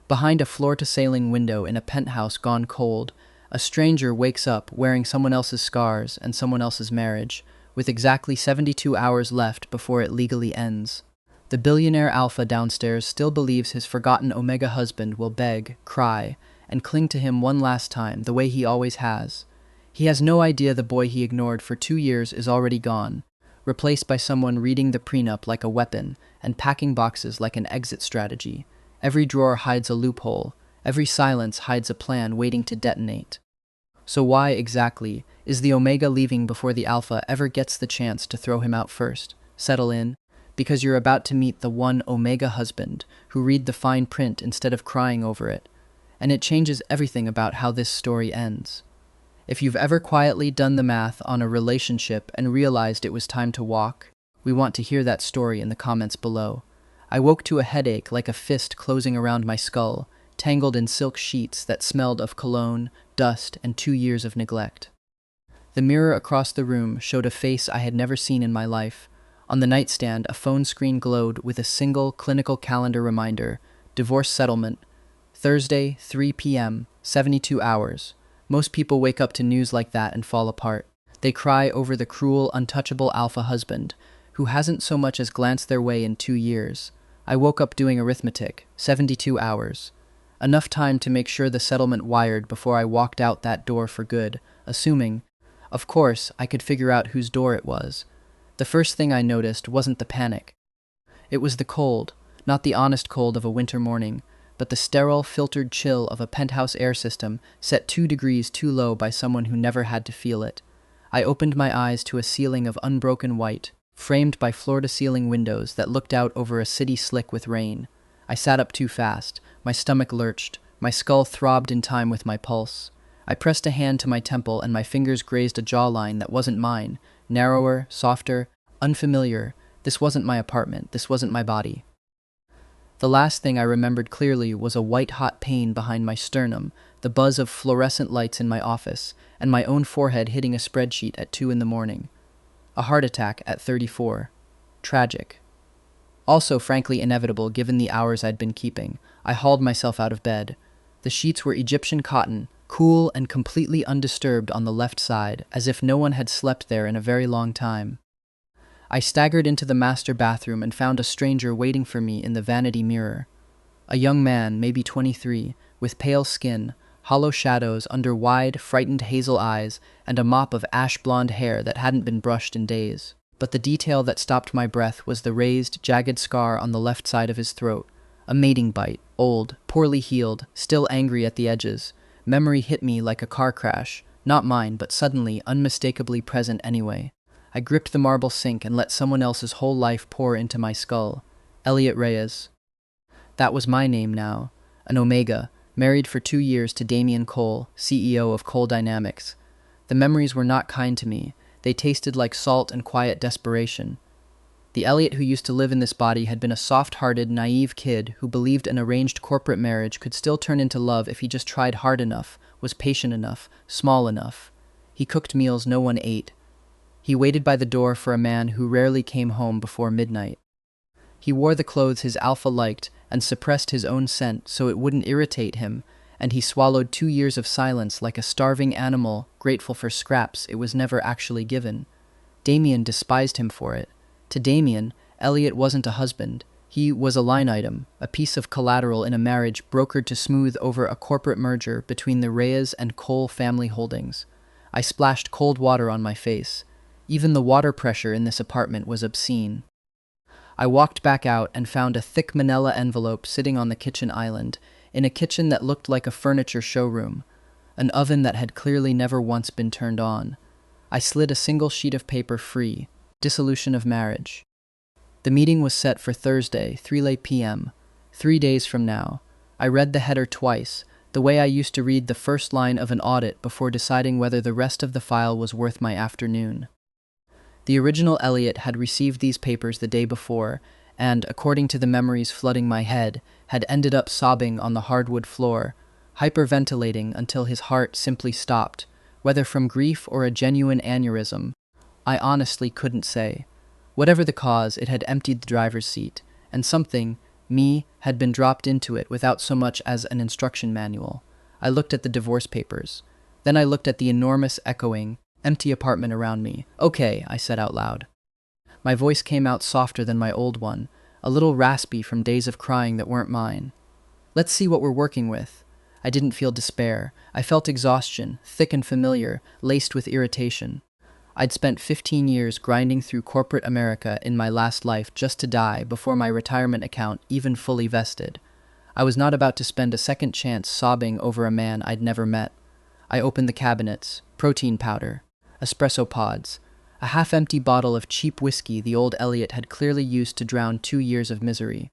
Behind a floor-to-ceiling window in a penthouse gone cold, a stranger wakes up wearing someone else's scars and someone else's marriage, with exactly 72 hours left before it legally ends. The billionaire alpha downstairs still believes his forgotten omega husband will beg, cry, and cling to him one last time the way he always has. He has no idea the boy he ignored for 2 years is already gone, replaced by someone reading the prenup like a weapon and packing boxes like an exit strategy. Every drawer hides a loophole. Every silence hides a plan waiting to detonate. So why, exactly, is the Omega leaving before the Alpha ever gets the chance to throw him out first? Settle in, because you're about to meet the one Omega husband who read the fine print instead of crying over it. And it changes everything about how this story ends. If you've ever quietly done the math on a relationship and realized it was time to walk, we want to hear that story in the comments below. I woke to a headache like a fist closing around my skull, tangled in silk sheets that smelled of cologne, dust, and 2 years of neglect. The mirror across the room showed a face I had never seen in my life. On the nightstand, a phone screen glowed with a single clinical calendar reminder: divorce settlement, Thursday, 3 p.m., 72 hours. Most people wake up to news like that and fall apart. They cry over the cruel, untouchable alpha husband, who hasn't so much as glanced their way in 2 years. I woke up doing arithmetic, 72 hours. Enough time to make sure the settlement wired before I walked out that door for good, assuming, of course, I could figure out whose door it was. The first thing I noticed wasn't the panic. It was the cold, not the honest cold of a winter morning, but the sterile, filtered chill of a penthouse air system set 2 degrees too low by someone who never had to feel it. I opened my eyes to a ceiling of unbroken white, framed by floor-to-ceiling windows that looked out over a city slick with rain. I sat up too fast. My stomach lurched. My skull throbbed in time with my pulse. I pressed a hand to my temple and my fingers grazed a jawline that wasn't mine. Narrower, softer, unfamiliar. This wasn't my apartment. This wasn't my body. The last thing I remembered clearly was a white-hot pain behind my sternum, the buzz of fluorescent lights in my office, and my own forehead hitting a spreadsheet at 2 in the morning. A heart attack at 34. Tragic. Also, frankly, inevitable given the hours I'd been keeping. I hauled myself out of bed. The sheets were Egyptian cotton, cool and completely undisturbed on the left side, as if no one had slept there in a very long time. I staggered into the master bathroom and found a stranger waiting for me in the vanity mirror. A young man, maybe 23, with pale skin, hollow shadows under wide, frightened hazel eyes, and a mop of ash-blonde hair that hadn't been brushed in days. But the detail that stopped my breath was the raised, jagged scar on the left side of his throat. A mating bite, old, poorly healed, still angry at the edges. Memory hit me like a car crash, not mine, but suddenly, unmistakably present anyway. I gripped the marble sink and let someone else's whole life pour into my skull. Elliot Reyes. That was my name now. An Omega, married for 2 years to Damian Cole, CEO of Cole Dynamics. The memories were not kind to me. They tasted like salt and quiet desperation. The Elliot who used to live in this body had been a soft-hearted, naive kid who believed an arranged corporate marriage could still turn into love if he just tried hard enough, was patient enough, small enough. He cooked meals no one ate. He waited by the door for a man who rarely came home before midnight. He wore the clothes his alpha liked and suppressed his own scent so it wouldn't irritate him, and he swallowed 2 years of silence like a starving animal grateful for scraps it was never actually given. Damian despised him for it. To Damian, Elliot wasn't a husband. He was a line item, a piece of collateral in a marriage brokered to smooth over a corporate merger between the Reyes and Cole family holdings. I splashed cold water on my face. Even the water pressure in this apartment was obscene. I walked back out and found a thick manila envelope sitting on the kitchen island, in a kitchen that looked like a furniture showroom, an oven that had clearly never once been turned on. I slid a single sheet of paper free: dissolution of marriage. The meeting was set for Thursday, 3 p.m., 3 days from now. I read the header twice, the way I used to read the first line of an audit before deciding whether the rest of the file was worth my afternoon. The original Elliot had received these papers the day before, and, according to the memories flooding my head, had ended up sobbing on the hardwood floor, hyperventilating until his heart simply stopped. Whether from grief or a genuine aneurysm, I honestly couldn't say. Whatever the cause, it had emptied the driver's seat, and something, Me had been dropped into it without so much as an instruction manual. I looked at the divorce papers. Then I looked at the enormous, echoing, empty apartment around me. Okay, I said out loud. My voice came out softer than my old one, a little raspy from days of crying that weren't mine. Let's see what we're working with. I didn't feel despair. I felt exhaustion, thick and familiar, laced with irritation. I'd spent 15 years grinding through corporate America in my last life just to die before my retirement account even fully vested. I was not about to spend a second chance sobbing over a man I'd never met. I opened the cabinets, protein powder, espresso pods, a half-empty bottle of cheap whiskey the old Elliot had clearly used to drown 2 years of misery.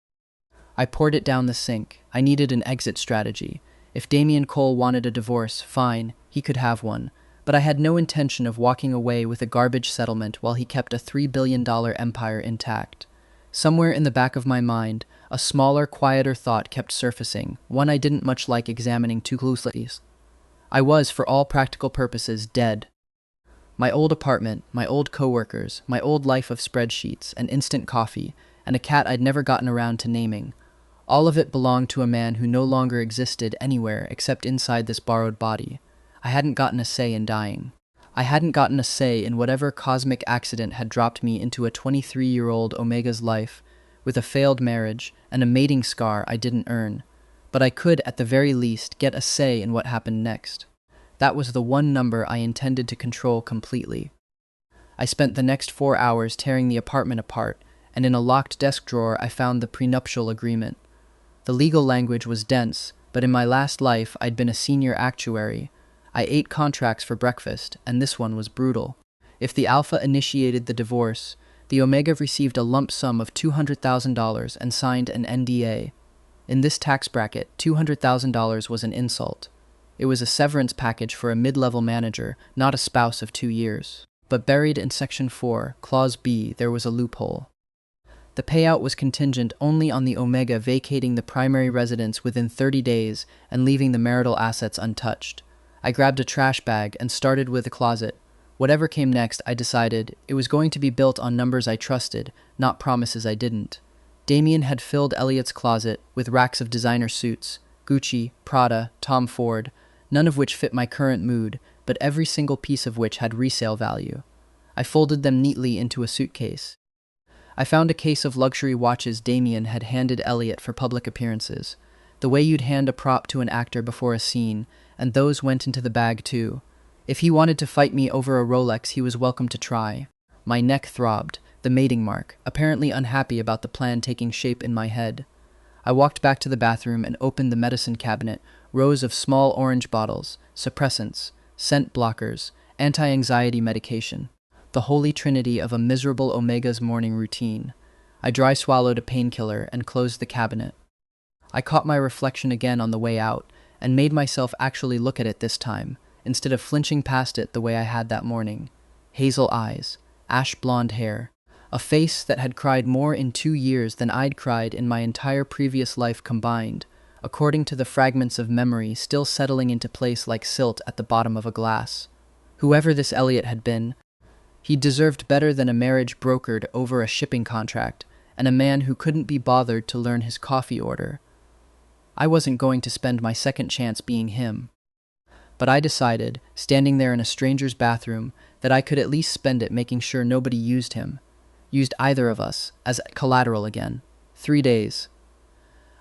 I poured it down the sink. I needed an exit strategy. If Damian Cole wanted a divorce, fine, he could have one. But I had no intention of walking away with a garbage settlement while he kept a $3 billion empire intact. Somewhere in the back of my mind, a smaller, quieter thought kept surfacing, one I didn't much like examining too closely. I was, for all practical purposes, dead. My old apartment, my old coworkers, my old life of spreadsheets and instant coffee, and a cat I'd never gotten around to naming. All of it belonged to a man who no longer existed anywhere except inside this borrowed body. I hadn't gotten a say in dying. I hadn't gotten a say in whatever cosmic accident had dropped me into a 23-year-old Omega's life, with a failed marriage and a mating scar I didn't earn. But I could, at the very least, get a say in what happened next. That was the one number I intended to control completely. I spent the next 4 hours tearing the apartment apart, and in a locked desk drawer I found the prenuptial agreement. The legal language was dense, but in my last life I'd been a senior actuary. I ate contracts for breakfast, and this one was brutal. If the Alpha initiated the divorce, the Omega received a lump sum of $200,000 and signed an NDA. In this tax bracket, $200,000 was an insult. It was a severance package for a mid-level manager, not a spouse of 2 years. But buried in Section 4, Clause B, there was a loophole. The payout was contingent only on the Omega vacating the primary residence within 30 days and leaving the marital assets untouched. I grabbed a trash bag and started with the closet. Whatever came next, I decided, it was going to be built on numbers I trusted, not promises I didn't. Damian had filled Elliot's closet with racks of designer suits, Gucci, Prada, Tom Ford, none of which fit my current mood, but every single piece of which had resale value. I folded them neatly into a suitcase. I found a case of luxury watches Damian had handed Elliot for public appearances, the way you'd hand a prop to an actor before a scene, and those went into the bag too. If he wanted to fight me over a Rolex, he was welcome to try. My neck throbbed, the mating mark, apparently unhappy about the plan taking shape in my head. I walked back to the bathroom and opened the medicine cabinet, rows of small orange bottles, suppressants, scent blockers, anti-anxiety medication. The holy trinity of a miserable Omega's morning routine. I dry swallowed a painkiller and closed the cabinet. I caught my reflection again on the way out, and made myself actually look at it this time, instead of flinching past it the way I had that morning. Hazel eyes, ash blonde hair, a face that had cried more in 2 years than I'd cried in my entire previous life combined, according to the fragments of memory still settling into place like silt at the bottom of a glass. Whoever this Elliot had been, he deserved better than a marriage brokered over a shipping contract, and a man who couldn't be bothered to learn his coffee order. I wasn't going to spend my second chance being him. But I decided, standing there in a stranger's bathroom, that I could at least spend it making sure nobody used either of us, as collateral again. 3 days.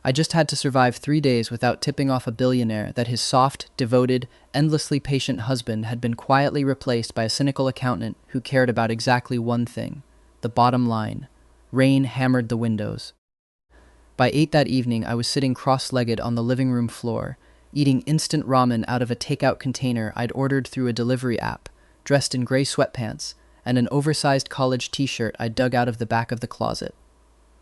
I just had to survive 3 days without tipping off a billionaire that his soft, devoted, endlessly patient husband had been quietly replaced by a cynical accountant who cared about exactly one thing, the bottom line. Rain hammered the windows. By 8 that evening, I was sitting cross-legged on the living room floor, eating instant ramen out of a takeout container I'd ordered through a delivery app, dressed in gray sweatpants, and an oversized college t-shirt I dug out of the back of the closet.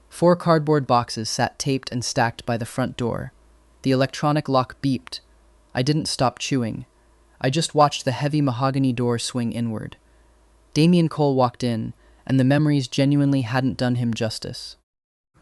4 cardboard boxes sat taped and stacked by the front door. The electronic lock beeped. I didn't stop chewing. I just watched the heavy mahogany door swing inward. Damian Cole walked in, and the memories genuinely hadn't done him justice.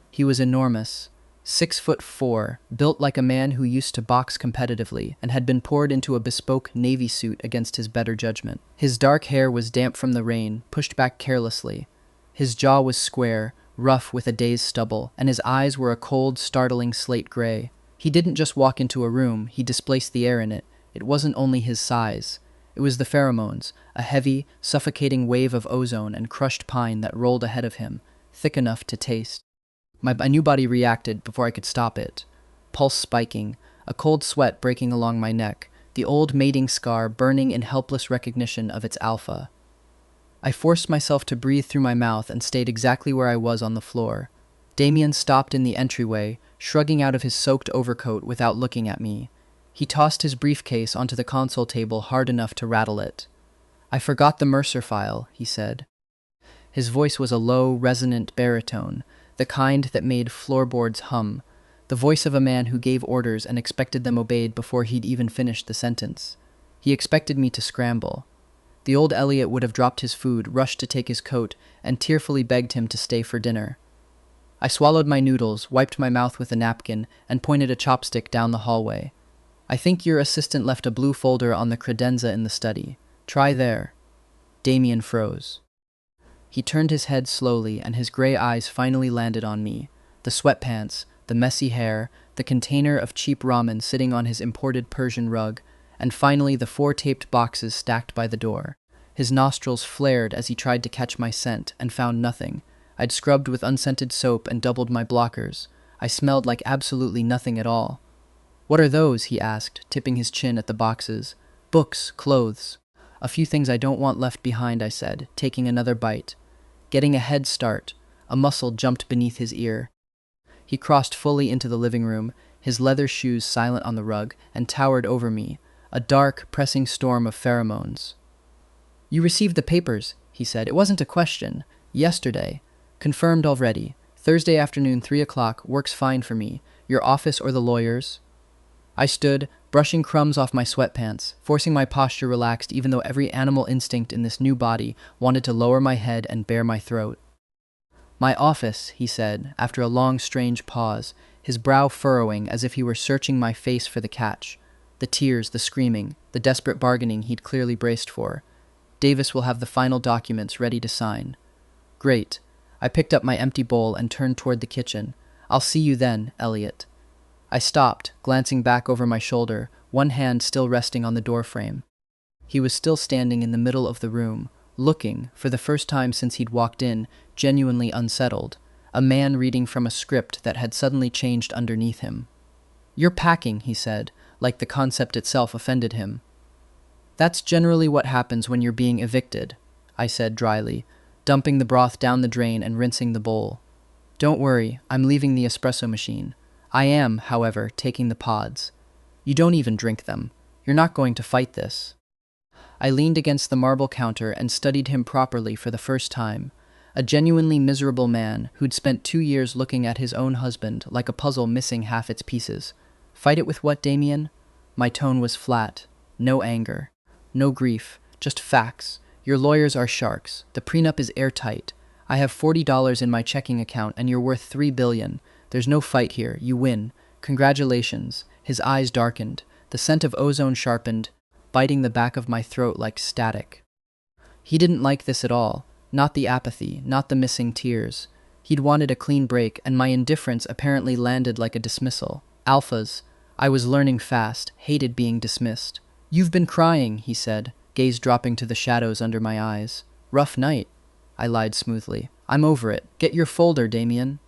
He was enormous, 6'4", built like a man who used to box competitively and had been poured into a bespoke navy suit against his better judgment. His dark hair was damp from the rain, pushed back carelessly. His jaw was square, rough with a day's stubble, and his eyes were a cold, startling slate gray. He didn't just walk into a room, he displaced the air in it. It wasn't only his size. It was the pheromones, a heavy, suffocating wave of ozone and crushed pine that rolled ahead of him, thick enough to taste. My new body reacted before I could stop it. Pulse spiking, a cold sweat breaking along my neck, the old mating scar burning in helpless recognition of its alpha. I forced myself to breathe through my mouth and stayed exactly where I was on the floor. Damien stopped in the entryway, shrugging out of his soaked overcoat without looking at me. He tossed his briefcase onto the console table hard enough to rattle it. "I forgot the Mercer file," he said. His voice was a low, resonant baritone, the kind that made floorboards hum, the voice of a man who gave orders and expected them obeyed before he'd even finished the sentence. He expected me to scramble. The old Elliot would have dropped his food, rushed to take his coat, and tearfully begged him to stay for dinner. I swallowed my noodles, wiped my mouth with a napkin, and pointed a chopstick down the hallway. "I think your assistant left a blue folder on the credenza in the study. Try there." Damien froze. He turned his head slowly, and his gray eyes finally landed on me. The sweatpants, the messy hair, the container of cheap ramen sitting on his imported Persian rug, and finally the 4 taped boxes stacked by the door. His nostrils flared as he tried to catch my scent, and found nothing. I'd scrubbed with unscented soap and doubled my blockers. I smelled like absolutely nothing at all. "What are those?" he asked, tipping his chin at the boxes. "Books, clothes." "A few things I don't want left behind," I said, taking another bite. Getting a head start. A muscle jumped beneath his ear. He crossed fully into the living room, his leather shoes silent on the rug, and towered over me, a dark, pressing storm of pheromones. "You received the papers," he said. "It wasn't a question. Yesterday. Confirmed already. Thursday afternoon, 3 o'clock, works fine for me. Your office or the lawyer's?" I stood, brushing crumbs off my sweatpants, forcing my posture relaxed even though every animal instinct in this new body wanted to lower my head and bare my throat. "My office," he said, after a long, strange pause, his brow furrowing as if he were searching my face for the catch. The tears, the screaming, the desperate bargaining he'd clearly braced for. "Davis will have the final documents ready to sign." "Great." I picked up my empty bowl and turned toward the kitchen. "I'll see you then, Elliot." I stopped, glancing back over my shoulder, one hand still resting on the doorframe. He was still standing in the middle of the room, looking, for the first time since he'd walked in, genuinely unsettled, a man reading from a script that had suddenly changed underneath him. "You're packing," he said, like the concept itself offended him. "That's generally what happens when you're being evicted," I said dryly, dumping the broth down the drain and rinsing the bowl. "Don't worry, I'm leaving the espresso machine. I am, however, taking the pods. You don't even drink them. You're not going to fight this." I leaned against the marble counter and studied him properly for the first time, a genuinely miserable man who'd spent 2 years looking at his own husband like a puzzle missing half its pieces. "Fight it with what, Damien?" My tone was flat. No anger. No grief. Just facts. Your lawyers are sharks. The prenup is airtight. I have $40 in my checking account and you're worth $3 billion. There's no fight here. You win. Congratulations. His eyes darkened. The scent of ozone sharpened, biting the back of my throat like static. He didn't like this at all. Not the apathy, not the missing tears. He'd wanted a clean break, and my indifference apparently landed like a dismissal. Alphas. I was learning fast, hated being dismissed. "You've been crying," he said, gaze dropping to the shadows under my eyes. "Rough night," I lied smoothly. "I'm over it. Get your folder, Damien."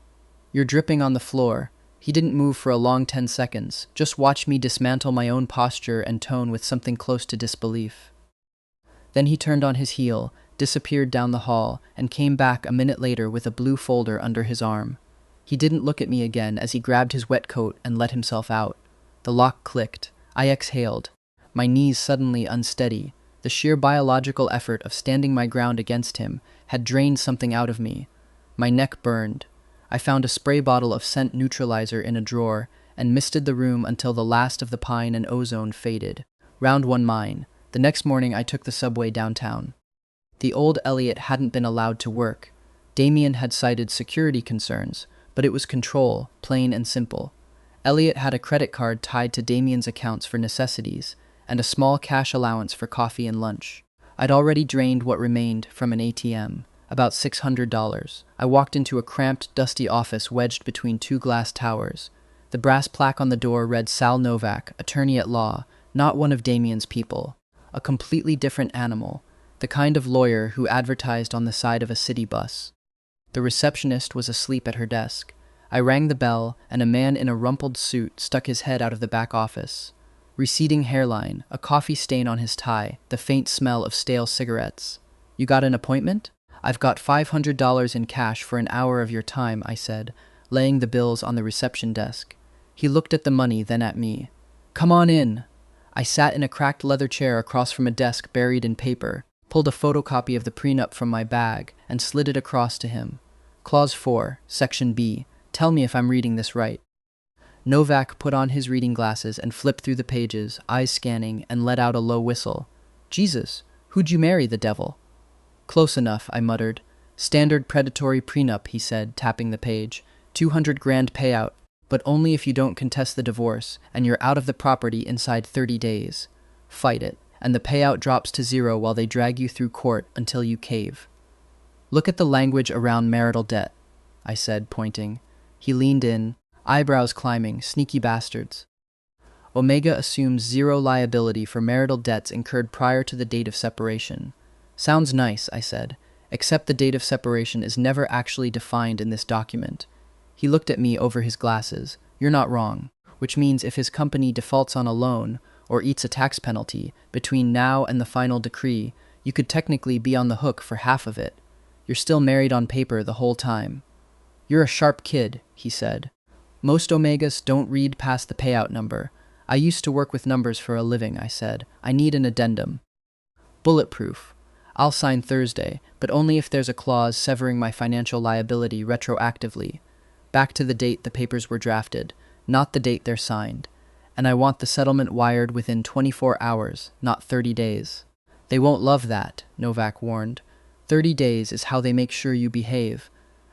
"You're dripping on the floor." He didn't move for a long 10 seconds, just watched me dismantle my own posture and tone with something close to disbelief. Then he turned on his heel, disappeared down the hall, and came back a minute later with a blue folder under his arm. He didn't look at me again as he grabbed his wet coat and let himself out. The lock clicked. I exhaled, my knees suddenly unsteady. The sheer biological effort of standing my ground against him had drained something out of me. My neck burned. I found a spray bottle of scent neutralizer in a drawer and misted the room until the last of the pine and ozone faded. Round one mine. The next morning I took the subway downtown. The old Elliot hadn't been allowed to work. Damien had cited security concerns, but it was control, plain and simple. Elliot had a credit card tied to Damien's accounts for necessities, and a small cash allowance for coffee and lunch. I'd already drained what remained from an ATM, About $600. I walked into a cramped, dusty office wedged between two glass towers. The brass plaque on the door read Sal Novak, attorney at law, not one of Damien's people. A completely different animal, the kind of lawyer who advertised on the side of a city bus. The receptionist was asleep at her desk. I rang the bell, and a man in a rumpled suit stuck his head out of the back office. Receding hairline, a coffee stain on his tie, the faint smell of stale cigarettes. "You got an appointment?" "I've got $500 in cash for an hour of your time," I said, laying the bills on the reception desk. He looked at the money, then at me. "Come on in." I sat in a cracked leather chair across from a desk buried in paper, pulled a photocopy of the prenup from my bag, and slid it across to him. Clause 4, Section B. Tell me if I'm reading this right. Novak put on his reading glasses and flipped through the pages, eyes scanning, and let out a low whistle. "Jesus, who'd you marry, the devil?" "Close enough," I muttered. "Standard predatory prenup," he said, tapping the page. 200 grand payout, but only if you don't contest the divorce, and you're out of the property inside 30 days. Fight it, and the payout drops to 0 while they drag you through court until you cave. "Look at the language around marital debt," I said, pointing. He leaned in, eyebrows climbing, sneaky bastards. Omega assumes 0 liability for marital debts incurred prior to the date of separation. "Sounds nice," I said, "except the date of separation is never actually defined in this document." He looked at me over his glasses. "You're not wrong," which means if his company defaults on a loan or eats a tax penalty between now and the final decree, you could technically be on the hook for half of it. You're still married on paper the whole time. "You're a sharp kid," he said. "Most Omegas don't read past the payout number. I used to work with numbers for a living," I said. "I need an addendum." "Bulletproof. I'll sign Thursday, but only if there's a clause severing my financial liability retroactively. Back to the date the papers were drafted, not the date they're signed. And I want the settlement wired within 24 hours, not 30 days. "They won't love that," Novak warned. 30 days is how they make sure you behave.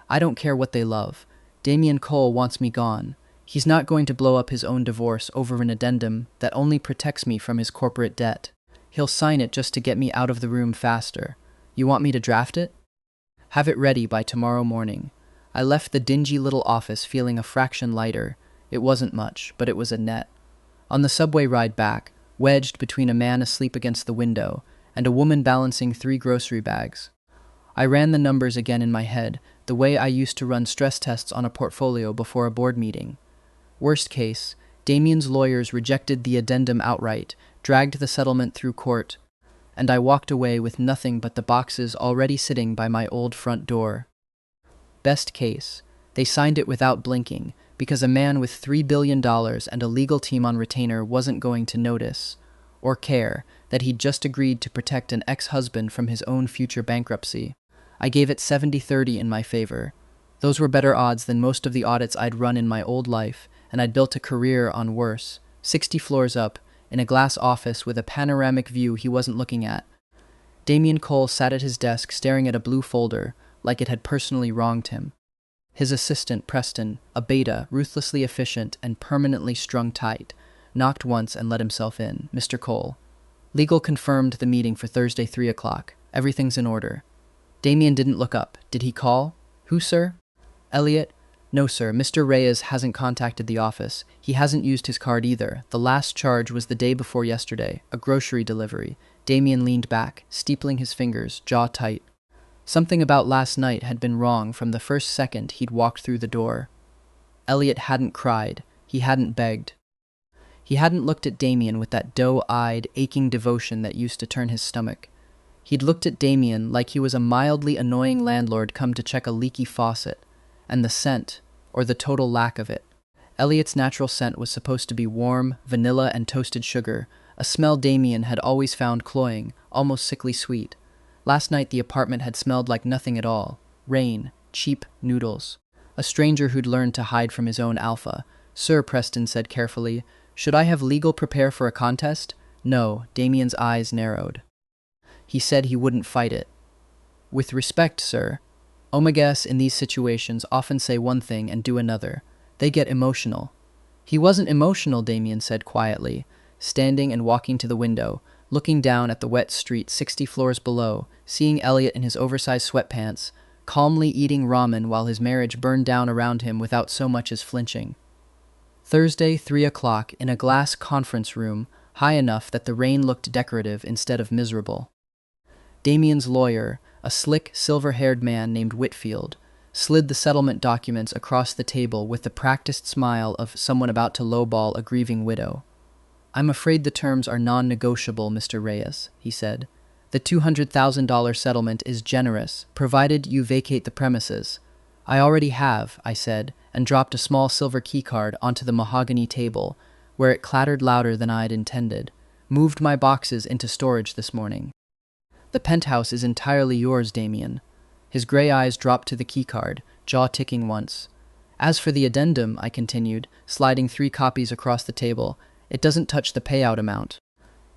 I don't care what they love. Damien Cole wants me gone. He's not going to blow up his own divorce over an addendum that only protects me from his corporate debt. He'll sign it just to get me out of the room faster. You want me to draft it? Have it ready by tomorrow morning. I left the dingy little office feeling a fraction lighter. It wasn't much, but it was a net. On the subway ride back, wedged between a man asleep against the window and a woman balancing 3 grocery bags, I ran the numbers again in my head, the way I used to run stress tests on a portfolio before a board meeting. Worst case, Damien's lawyers rejected the addendum outright, dragged the settlement through court, and I walked away with nothing but the boxes already sitting by my old front door. Best case, they signed it without blinking, because a man with $3 billion and a legal team on retainer wasn't going to notice, or care, that he'd just agreed to protect an ex-husband from his own future bankruptcy. I gave it 70-30 in my favor. Those were better odds than most of the audits I'd run in my old life, and I'd built a career on worse, 60 floors up, in a glass office with a panoramic view he wasn't looking at. Damien Cole sat at his desk staring at a blue folder, like it had personally wronged him. His assistant, Preston, a beta, ruthlessly efficient and permanently strung tight, knocked once and let himself in. "Mr. Cole." Legal confirmed the meeting for Thursday 3 o'clock. Everything's in order. Damien didn't look up. Did he call? "Who, sir?" "Elliot." "No, sir. Mr. Reyes hasn't contacted the office. He hasn't used his card either. The last charge was the day before yesterday, a grocery delivery." Damien leaned back, steepling his fingers, jaw tight. Something about last night had been wrong from the first second he'd walked through the door. Elliot hadn't cried. He hadn't begged. He hadn't looked at Damien with that doe-eyed, aching devotion that used to turn his stomach. He'd looked at Damien like he was a mildly annoying landlord come to check a leaky faucet, and the scent, or the total lack of it. Elliot's natural scent was supposed to be warm, vanilla, and toasted sugar, a smell Damien had always found cloying, almost sickly sweet. Last night the apartment had smelled like nothing at all. Rain, cheap noodles. A stranger who'd learned to hide from his own alpha. "Sir," Preston said carefully, "should I have legal prepare for a contest?" "No." Damien's eyes narrowed. He said he wouldn't fight it. "With respect, sir, Omegas in these situations often say one thing and do another. They get emotional." "He wasn't emotional," Damien said quietly, standing and walking to the window, looking down at the wet street 60 floors below, seeing Elliot in his oversized sweatpants, calmly eating ramen while his marriage burned down around him without so much as flinching. Thursday, 3 o'clock, in a glass conference room, high enough that the rain looked decorative instead of miserable. Damien's lawyer, a slick, silver-haired man named Whitfield, slid the settlement documents across the table with the practiced smile of someone about to lowball a grieving widow. "I'm afraid the terms are non-negotiable, Mr. Reyes," he said. "The $200,000 settlement is generous, provided you vacate the premises." "I already have," I said, and dropped a small silver keycard onto the mahogany table, where it clattered louder than I'd intended. "Moved my boxes into storage this morning." "The penthouse is entirely yours, Damien." His gray eyes dropped to the keycard, jaw ticking once. "As for the addendum," I continued, sliding 3 copies across the table, "it doesn't touch the payout amount.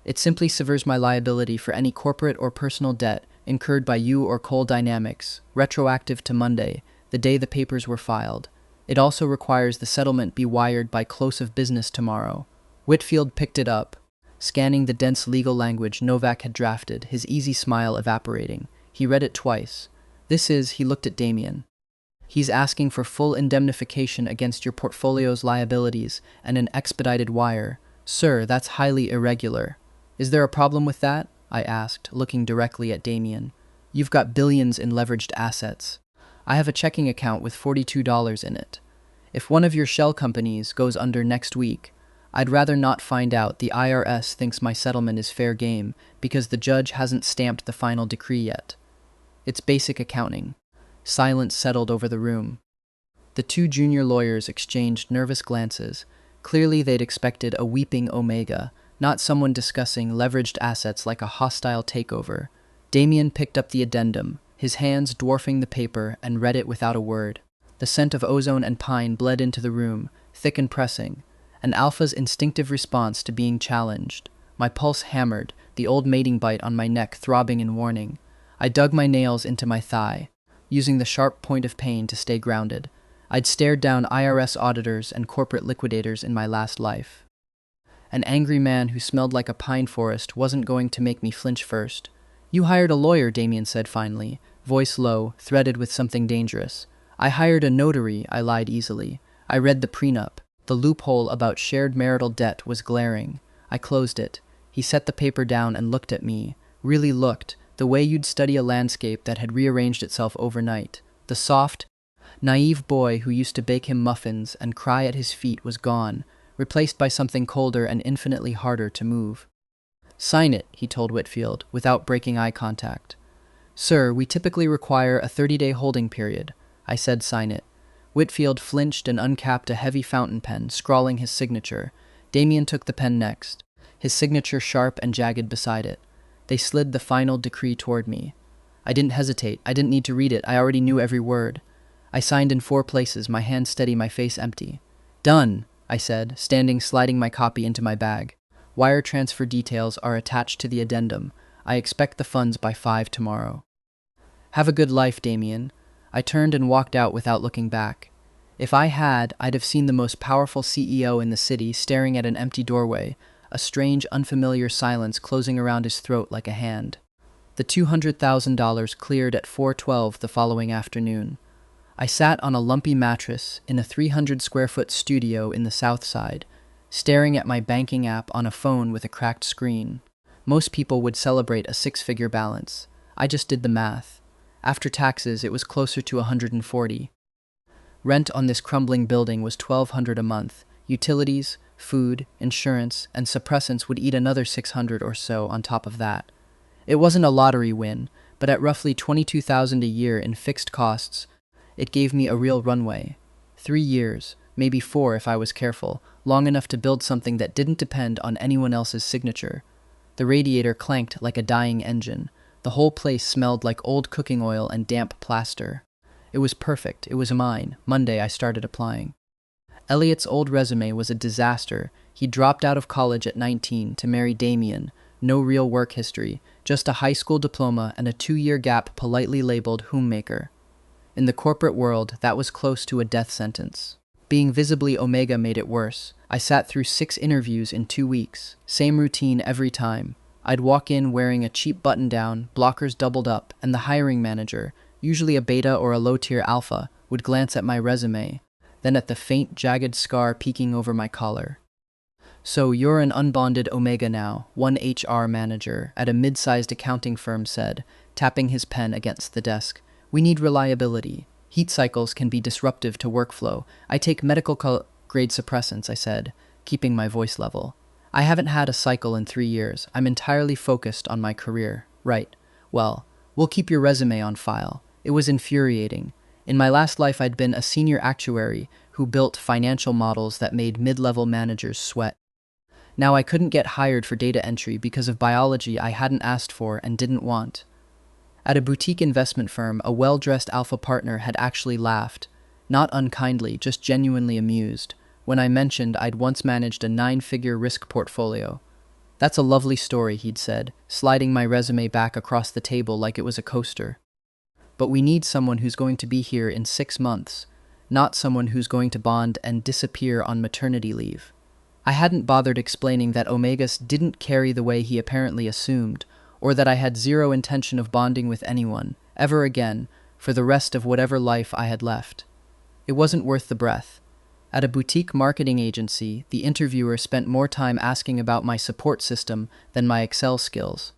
It simply severs my liability for any corporate or personal debt incurred by you or Coal Dynamics, retroactive to Monday, the day the papers were filed. It also requires the settlement be wired by close of business tomorrow." Whitfield picked it up, scanning the dense legal language Novak had drafted, his easy smile evaporating. He read it twice. "This is," he looked at Damien. "He's asking for full indemnification against your portfolio's liabilities and an expedited wire. Sir, that's highly irregular." "Is there a problem with that?" I asked, looking directly at Damien. "You've got billions in leveraged assets. I have a checking account with $42 in it. If one of your shell companies goes under next week, I'd rather not find out the IRS thinks my settlement is fair game because the judge hasn't stamped the final decree yet. It's basic accounting." Silence settled over the room. The 2 junior lawyers exchanged nervous glances. Clearly they'd expected a weeping Omega, not someone discussing leveraged assets like a hostile takeover. Damien picked up the addendum, his hands dwarfing the paper, and read it without a word. The scent of ozone and pine bled into the room, thick and pressing, an alpha's instinctive response to being challenged. My pulse hammered, the old mating bite on my neck throbbing in warning. I dug my nails into my thigh, using the sharp point of pain to stay grounded. I'd stared down IRS auditors and corporate liquidators in my last life. An angry man who smelled like a pine forest wasn't going to make me flinch first. "You hired a lawyer," Damien said finally, voice low, threaded with something dangerous. "I hired a notary," I lied easily. "I read the prenup. The loophole about shared marital debt was glaring. I closed it." He set the paper down and looked at me. Really looked, the way you'd study a landscape that had rearranged itself overnight. The soft, naive boy who used to bake him muffins and cry at his feet was gone, replaced by something colder and infinitely harder to move. "Sign it," he told Whitfield, without breaking eye contact. "Sir, we typically require a 30-day holding period." I said sign it. Whitfield flinched and uncapped a heavy fountain pen, scrawling his signature. Damien took the pen next, his signature sharp and jagged beside it. They slid the final decree toward me. I didn't hesitate. I didn't need to read it. I already knew every word. I signed in 4 places, my hand steady, my face empty. "Done," I said, sliding my copy into my bag. "Wire transfer details are attached to the addendum. I expect the funds by 5 tomorrow." "Have a good life, Damien." I turned and walked out without looking back. If I had, I'd have seen the most powerful CEO in the city staring at an empty doorway, a strange, unfamiliar silence closing around his throat like a hand. The $200,000 cleared at 4:12 the following afternoon. I sat on a lumpy mattress in a 300-square-foot studio in the South Side, staring at my banking app on a phone with a cracked screen. Most people would celebrate a 6-figure balance. I just did the math. After taxes, it was closer to 140. Rent on this crumbling building was $1,200 a month. Utilities, food, insurance, and suppressants would eat another $600 or so on top of that. It wasn't a lottery win, but at roughly $22,000 a year in fixed costs, it gave me a real runway. 3 years, maybe 4 if I was careful, long enough to build something that didn't depend on anyone else's signature. The radiator clanked like a dying engine. The whole place smelled like old cooking oil and damp plaster. It was perfect. It was mine. Monday, I started applying. Elliot's old resume was a disaster. He dropped out of college at 19 to marry Damien. No real work history, just a high school diploma and a 2-year gap politely labeled homemaker. In the corporate world, that was close to a death sentence. Being visibly Omega made it worse. I sat through 6 interviews in 2 weeks. Same routine every time. I'd walk in wearing a cheap button-down, blockers doubled up, and the hiring manager, usually a beta or a low-tier alpha, would glance at my resume, then at the faint, jagged scar peeking over my collar. "So you're an unbonded Omega now," one HR manager at a mid-sized accounting firm said, tapping his pen against the desk. "We need reliability. Heat cycles can be disruptive to workflow. I take medical-grade suppressants," I said, keeping my voice level. "I haven't had a cycle in 3 years. I'm entirely focused on my career." "Right. Well, we'll keep your resume on file." It was infuriating. In my last life, I'd been a senior actuary who built financial models that made mid-level managers sweat. Now I couldn't get hired for data entry because of biology I hadn't asked for and didn't want. At a boutique investment firm, a well-dressed alpha partner had actually laughed, not unkindly, just genuinely amused, when I mentioned I'd once managed a 9-figure risk portfolio. "That's a lovely story," he'd said, sliding my resume back across the table like it was a coaster. "But we need someone who's going to be here in 6 months, not someone who's going to bond and disappear on maternity leave." I hadn't bothered explaining that Omegas didn't carry the way he apparently assumed, or that I had zero intention of bonding with anyone, ever again, for the rest of whatever life I had left. It wasn't worth the breath. At a boutique marketing agency, the interviewer spent more time asking about my support system than my Excel skills.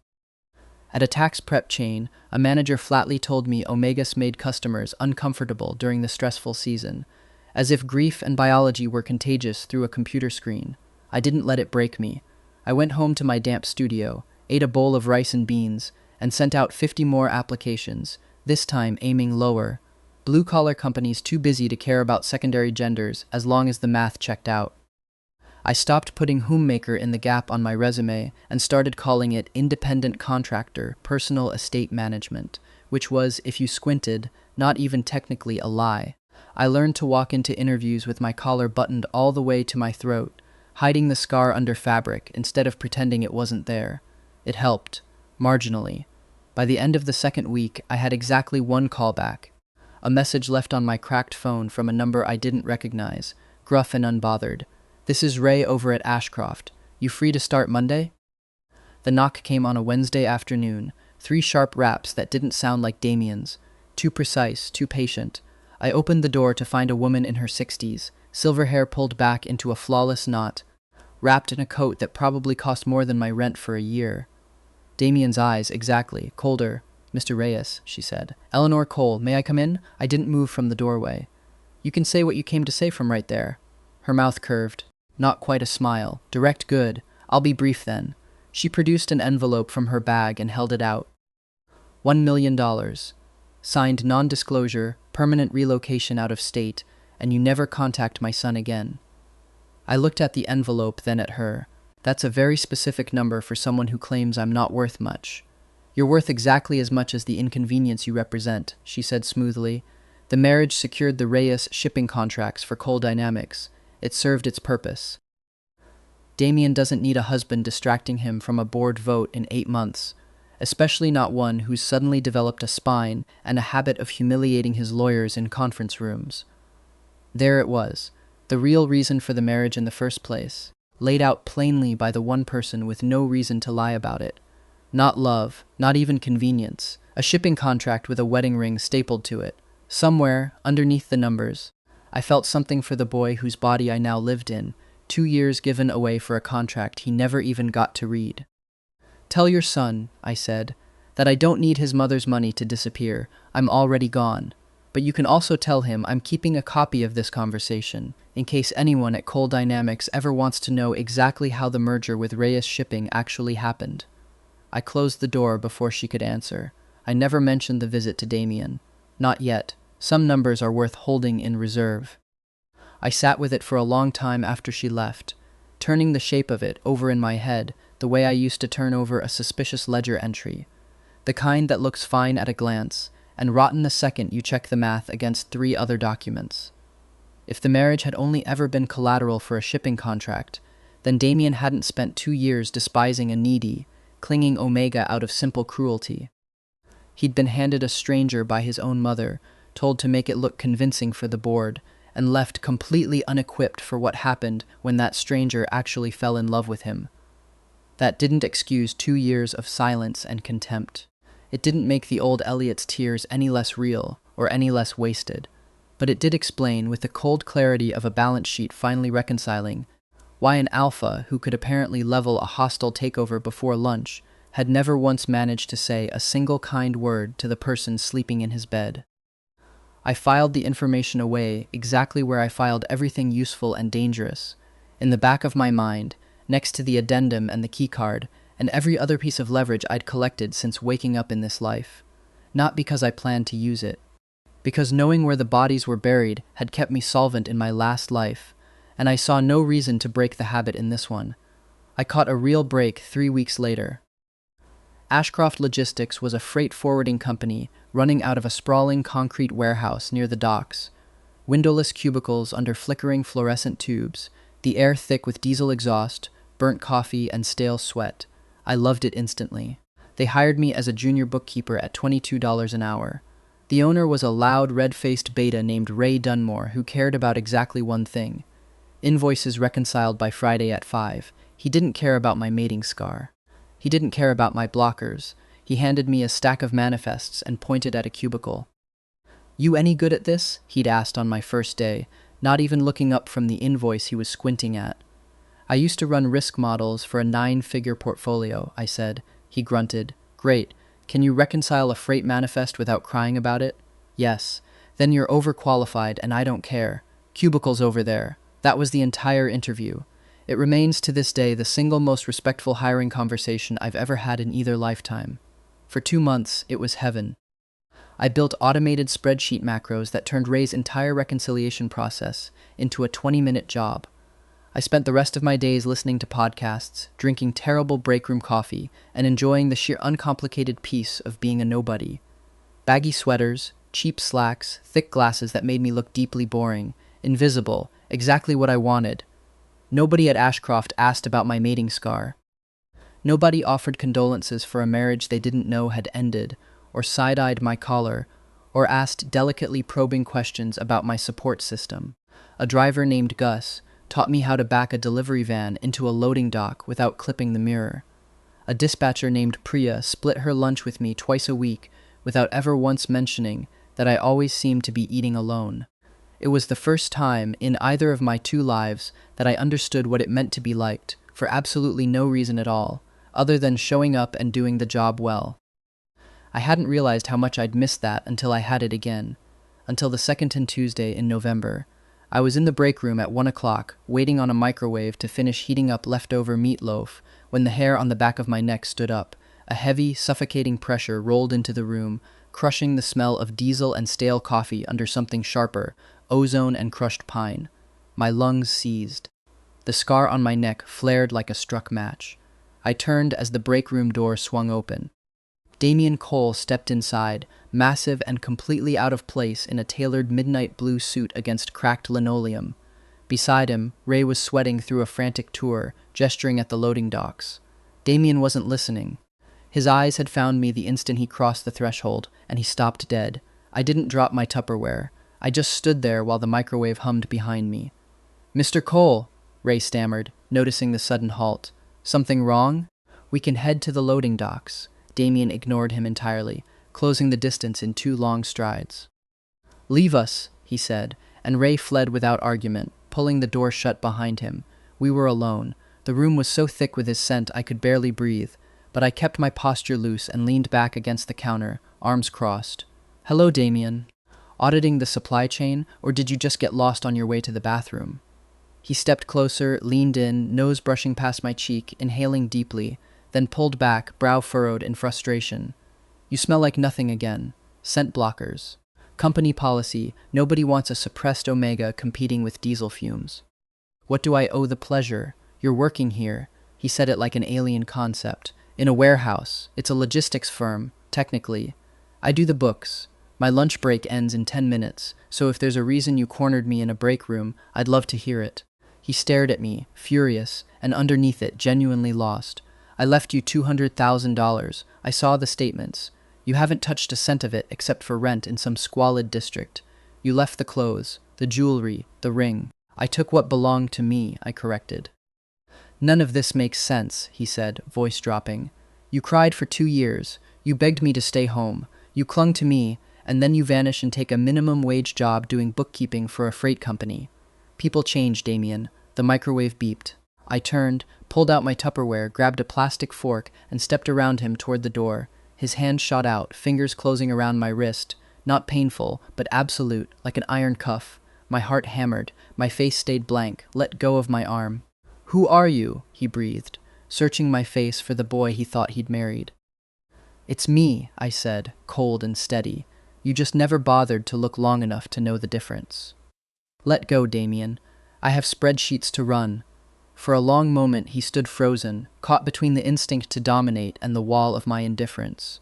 At a tax prep chain, a manager flatly told me Omegas made customers uncomfortable during the stressful season, as if grief and biology were contagious through a computer screen. I didn't let it break me. I went home to my damp studio, ate a bowl of rice and beans, and sent out 50 more applications, this time aiming lower. Blue-collar companies too busy to care about secondary genders as long as the math checked out. I stopped putting homemaker in the gap on my resume and started calling it independent contractor, personal estate management, which was, if you squinted, not even technically a lie. I learned to walk into interviews with my collar buttoned all the way to my throat, hiding the scar under fabric instead of pretending it wasn't there. It helped, marginally. By the end of the second week, I had exactly 1 callback. A message left on my cracked phone from a number I didn't recognize, gruff and unbothered. "This is Ray over at Ashcroft. You free to start Monday?" The knock came on a Wednesday afternoon, 3 sharp raps that didn't sound like Damien's. Too precise, too patient. I opened the door to find a woman in her 60s, silver hair pulled back into a flawless knot, wrapped in a coat that probably cost more than my rent for a year. Damien's eyes, exactly, colder. "Mr. Reyes," she said. "Eleanor Cole, may I come in?" I didn't move from the doorway. "You can say what you came to say from right there." Her mouth curved. Not quite a smile. "Direct good. I'll be brief then." She produced an envelope from her bag and held it out. $1 million. Signed non-disclosure, permanent relocation out of state, and you never contact my son again. I looked at the envelope, then at her. That's a very specific number for someone who claims I'm not worth much. "You're worth exactly as much as the inconvenience you represent," she said smoothly. The marriage secured the Reyes shipping contracts for Coal Dynamics. It served its purpose. Damien doesn't need a husband distracting him from a board vote in 8 months, especially not one who's suddenly developed a spine and a habit of humiliating his lawyers in conference rooms. There it was, the real reason for the marriage in the first place, laid out plainly by the one person with no reason to lie about it. Not love, not even convenience, a shipping contract with a wedding ring stapled to it. Somewhere, underneath the numbers, I felt something for the boy whose body I now lived in, 2 years given away for a contract he never even got to read. "Tell your son," I said, "that I don't need his mother's money to disappear. I'm already gone. But you can also tell him I'm keeping a copy of this conversation, in case anyone at Coal Dynamics ever wants to know exactly how the merger with Reyes Shipping actually happened." I closed the door before she could answer. I never mentioned the visit to Damien. Not yet. Some numbers are worth holding in reserve. I sat with it for a long time after she left, turning the shape of it over in my head the way I used to turn over a suspicious ledger entry, the kind that looks fine at a glance and rotten the second you check the math against 3 other documents. If the marriage had only ever been collateral for a shipping contract, then Damien hadn't spent 2 years despising a needy, clinging Omega out of simple cruelty. He'd been handed a stranger by his own mother, told to make it look convincing for the board, and left completely unequipped for what happened when that stranger actually fell in love with him. That didn't excuse 2 years of silence and contempt. It didn't make the old Elliot's tears any less real or any less wasted, but it did explain, with the cold clarity of a balance sheet finally reconciling, why an alpha who could apparently level a hostile takeover before lunch had never once managed to say a single kind word to the person sleeping in his bed. I filed the information away exactly where I filed everything useful and dangerous, in the back of my mind, next to the addendum and the keycard, and every other piece of leverage I'd collected since waking up in this life. Not because I planned to use it. Because knowing where the bodies were buried had kept me solvent in my last life, and I saw no reason to break the habit in this one. I caught a real break 3 weeks later. Ashcroft Logistics was a freight forwarding company running out of a sprawling concrete warehouse near the docks. Windowless cubicles under flickering fluorescent tubes, the air thick with diesel exhaust, burnt coffee, and stale sweat. I loved it instantly. They hired me as a junior bookkeeper at $22 an hour. The owner was a loud, red-faced beta named Ray Dunmore who cared about exactly one thing: invoices reconciled by Friday at 5. He didn't care about my mating scar. He didn't care about my blockers. He handed me a stack of manifests and pointed at a cubicle. "You any good at this?" he'd asked on my first day, not even looking up from the invoice he was squinting at. "I used to run risk models for a 9-figure portfolio," I said. He grunted. "Great. Can you reconcile a freight manifest without crying about it?" "Yes." "Then you're overqualified and I don't care. Cubicles over there." That was the entire interview. It remains to this day the single most respectful hiring conversation I've ever had in either lifetime. For 2 months, it was heaven. I built automated spreadsheet macros that turned Ray's entire reconciliation process into a 20-minute job. I spent the rest of my days listening to podcasts, drinking terrible breakroom coffee, and enjoying the sheer uncomplicated peace of being a nobody. Baggy sweaters, cheap slacks, thick glasses that made me look deeply boring, invisible, exactly what I wanted. Nobody at Ashcroft asked about my mating scar. Nobody offered condolences for a marriage they didn't know had ended, or side-eyed my collar, or asked delicately probing questions about my support system. A driver named Gus taught me how to back a delivery van into a loading dock without clipping the mirror. A dispatcher named Priya split her lunch with me twice a week without ever once mentioning that I always seemed to be eating alone. It was the first time in either of my 2 lives that I understood what it meant to be liked, for absolutely no reason at all, other than showing up and doing the job well. I hadn't realized how much I'd missed that until I had it again, until the second Tuesday in November. I was in the break room at 1 o'clock, waiting on a microwave to finish heating up leftover meatloaf, when the hair on the back of my neck stood up. A heavy, suffocating pressure rolled into the room, crushing the smell of diesel and stale coffee under something sharper, ozone and crushed pine. My lungs seized. The scar on my neck flared like a struck match. I turned as the break room door swung open. Damian Cole stepped inside, massive and completely out of place in a tailored midnight blue suit against cracked linoleum. Beside him, Ray was sweating through a frantic tour, gesturing at the loading docks. Damian wasn't listening. His eyes had found me the instant he crossed the threshold, and he stopped dead. I didn't drop my Tupperware. I just stood there while the microwave hummed behind me. "Mr. Cole," Ray stammered, noticing the sudden halt. "Something wrong?" "We can head to the loading docks." Damian ignored him entirely, closing the distance in 2 long strides. "Leave us," he said, and Ray fled without argument, pulling the door shut behind him. We were alone. The room was so thick with his scent I could barely breathe, but I kept my posture loose and leaned back against the counter, arms crossed. "Hello, Damian. Auditing the supply chain, or did you just get lost on your way to the bathroom?" He stepped closer, leaned in, nose brushing past my cheek, inhaling deeply, then pulled back, brow furrowed in frustration. "You smell like nothing again. Scent blockers. Company policy, nobody wants a suppressed omega competing with diesel fumes." "What do I owe the pleasure? You're working here." He said it like an alien concept. "In a warehouse. It's a logistics firm, technically. I do the books. My lunch break ends in 10 minutes, so if there's a reason you cornered me in a break room, I'd love to hear it." He stared at me, furious, and underneath it, genuinely lost. "I left you $200,000. I saw the statements. You haven't touched a cent of it except for rent in some squalid district. You left the clothes, the jewelry, the ring. I took what belonged to me," I corrected. "None of this makes sense," he said, voice dropping. "You cried for 2 years. You begged me to stay home. You clung to me, and then you vanish and take a minimum wage job doing bookkeeping for a freight company. People change, Damien. The microwave beeped. I turned, pulled out my Tupperware, grabbed a plastic fork, and stepped around him toward the door. His hand shot out, fingers closing around my wrist. Not painful, but absolute, like an iron cuff. My heart hammered. My face stayed blank. Let go of my arm. "Who are you?" he breathed, searching my face for the boy he thought he'd married. "It's me," I said, cold and steady. "You just never bothered to look long enough to know the difference." "Let go, Damien. I have spreadsheets to run." For a long moment he stood frozen, caught between the instinct to dominate and the wall of my indifference.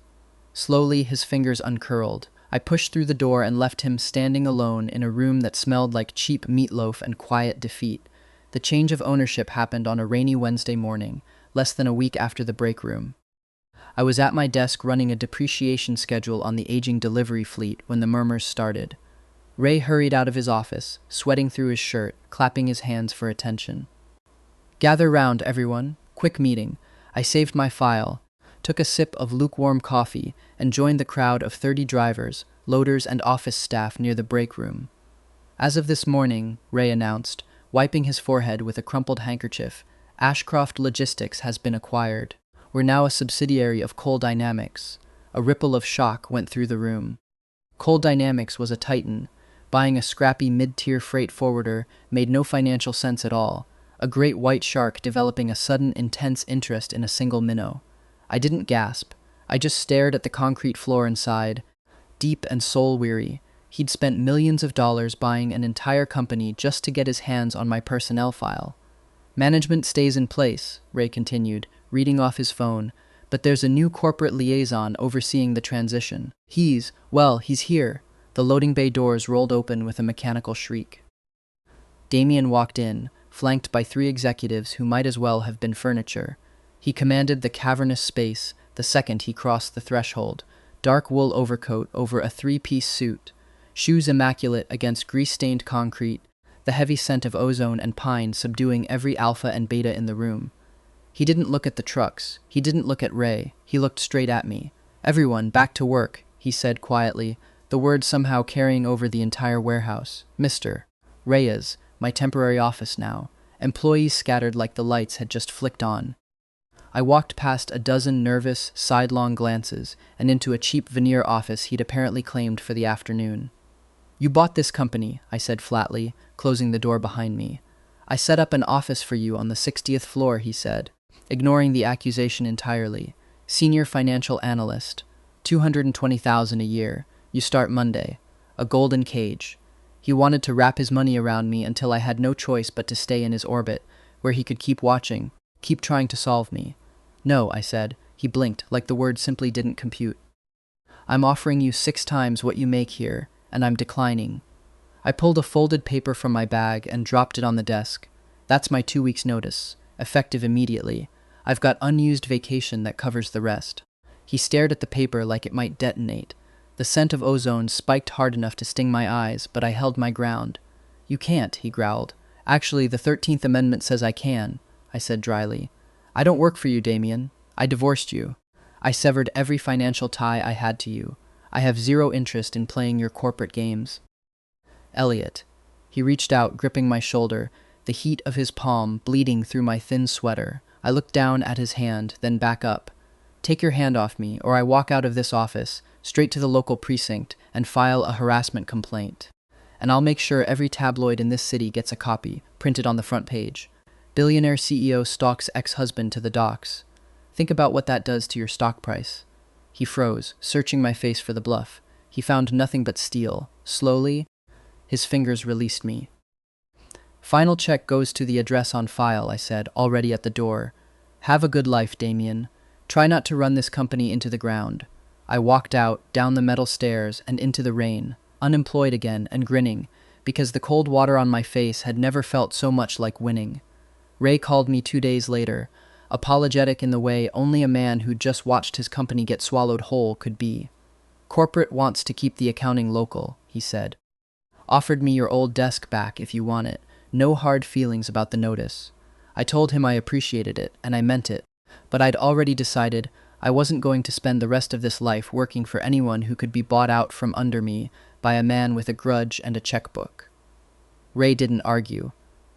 Slowly his fingers uncurled. I pushed through the door and left him standing alone in a room that smelled like cheap meatloaf and quiet defeat. The change of ownership happened on a rainy Wednesday morning, less than a week after the break room. I was at my desk running a depreciation schedule on the aging delivery fleet when the murmurs started. Ray hurried out of his office, sweating through his shirt, clapping his hands for attention. "Gather round, everyone. Quick meeting." I saved my file, took a sip of lukewarm coffee, and joined the crowd of 30 drivers, loaders, and office staff near the break room. "As of this morning," Ray announced, wiping his forehead with a crumpled handkerchief, "Ashcroft Logistics has been acquired. We're now a subsidiary of Coal Dynamics." A ripple of shock went through the room. Coal Dynamics was a titan. Buying a scrappy mid-tier freight forwarder made no financial sense at all. A great white shark developing a sudden, intense interest in a single minnow. I didn't gasp. I just stared at the concrete floor inside, deep and soul-weary. He'd spent millions of dollars buying an entire company just to get his hands on my personnel file. "Management stays in place," Ray continued, reading off his phone, "but there's a new corporate liaison overseeing the transition. He's here." The loading bay doors rolled open with a mechanical shriek. Damien walked in, flanked by 3 executives who might as well have been furniture. He commanded the cavernous space the second he crossed the threshold. Dark wool overcoat over a 3-piece suit, shoes immaculate against grease-stained concrete, the heavy scent of ozone and pine subduing every alpha and beta in the room. He didn't look at the trucks. He didn't look at Ray. He looked straight at me. "Everyone, back to work," he said quietly, the words somehow carrying over the entire warehouse. "Mr. Reyes, my temporary office now." Employees scattered like the lights had just flicked on. I walked past a dozen nervous, sidelong glances and into a cheap veneer office he'd apparently claimed for the afternoon. "You bought this company," I said flatly, closing the door behind me. "I set up an office for you on the 60th floor," he said, ignoring the accusation entirely. "Senior financial analyst, $220,000 a year. You start Monday. A golden cage." He wanted to wrap his money around me until I had no choice but to stay in his orbit, where he could keep watching, keep trying to solve me. "No," I said. He blinked, like the word simply didn't compute. "I'm offering you 6 times what you make here, and I'm declining." I pulled a folded paper from my bag and dropped it on the desk. "That's my 2 weeks' notice, effective immediately. I've got unused vacation that covers the rest." He stared at the paper like it might detonate. The scent of ozone spiked hard enough to sting my eyes, but I held my ground. "You can't," he growled. "Actually, the 13th Amendment says I can," I said dryly. "I don't work for you, Damien. I divorced you. I severed every financial tie I had to you. I have zero interest in playing your corporate games." "Elliot." He reached out, gripping my shoulder, the heat of his palm bleeding through my thin sweater. I looked down at his hand, then back up. "Take your hand off me, or I walk out of this office, straight to the local precinct, and file a harassment complaint. And I'll make sure every tabloid in this city gets a copy, printed on the front page. Billionaire CEO stalks ex-husband to the docks. Think about what that does to your stock price." He froze, searching my face for the bluff. He found nothing but steel. Slowly, his fingers released me. "Final check goes to the address on file," I said, already at the door. "Have a good life, Damien. Try not to run this company into the ground." I walked out, down the metal stairs, and into the rain, unemployed again and grinning, because the cold water on my face had never felt so much like winning. Ray called me 2 days later, apologetic in the way only a man who'd just watched his company get swallowed whole could be. "Corporate wants to keep the accounting local," he said. "Offered me your old desk back if you want it. No hard feelings about the notice." I told him I appreciated it, and I meant it, but I'd already decided I wasn't going to spend the rest of this life working for anyone who could be bought out from under me by a man with a grudge and a checkbook. Ray didn't argue.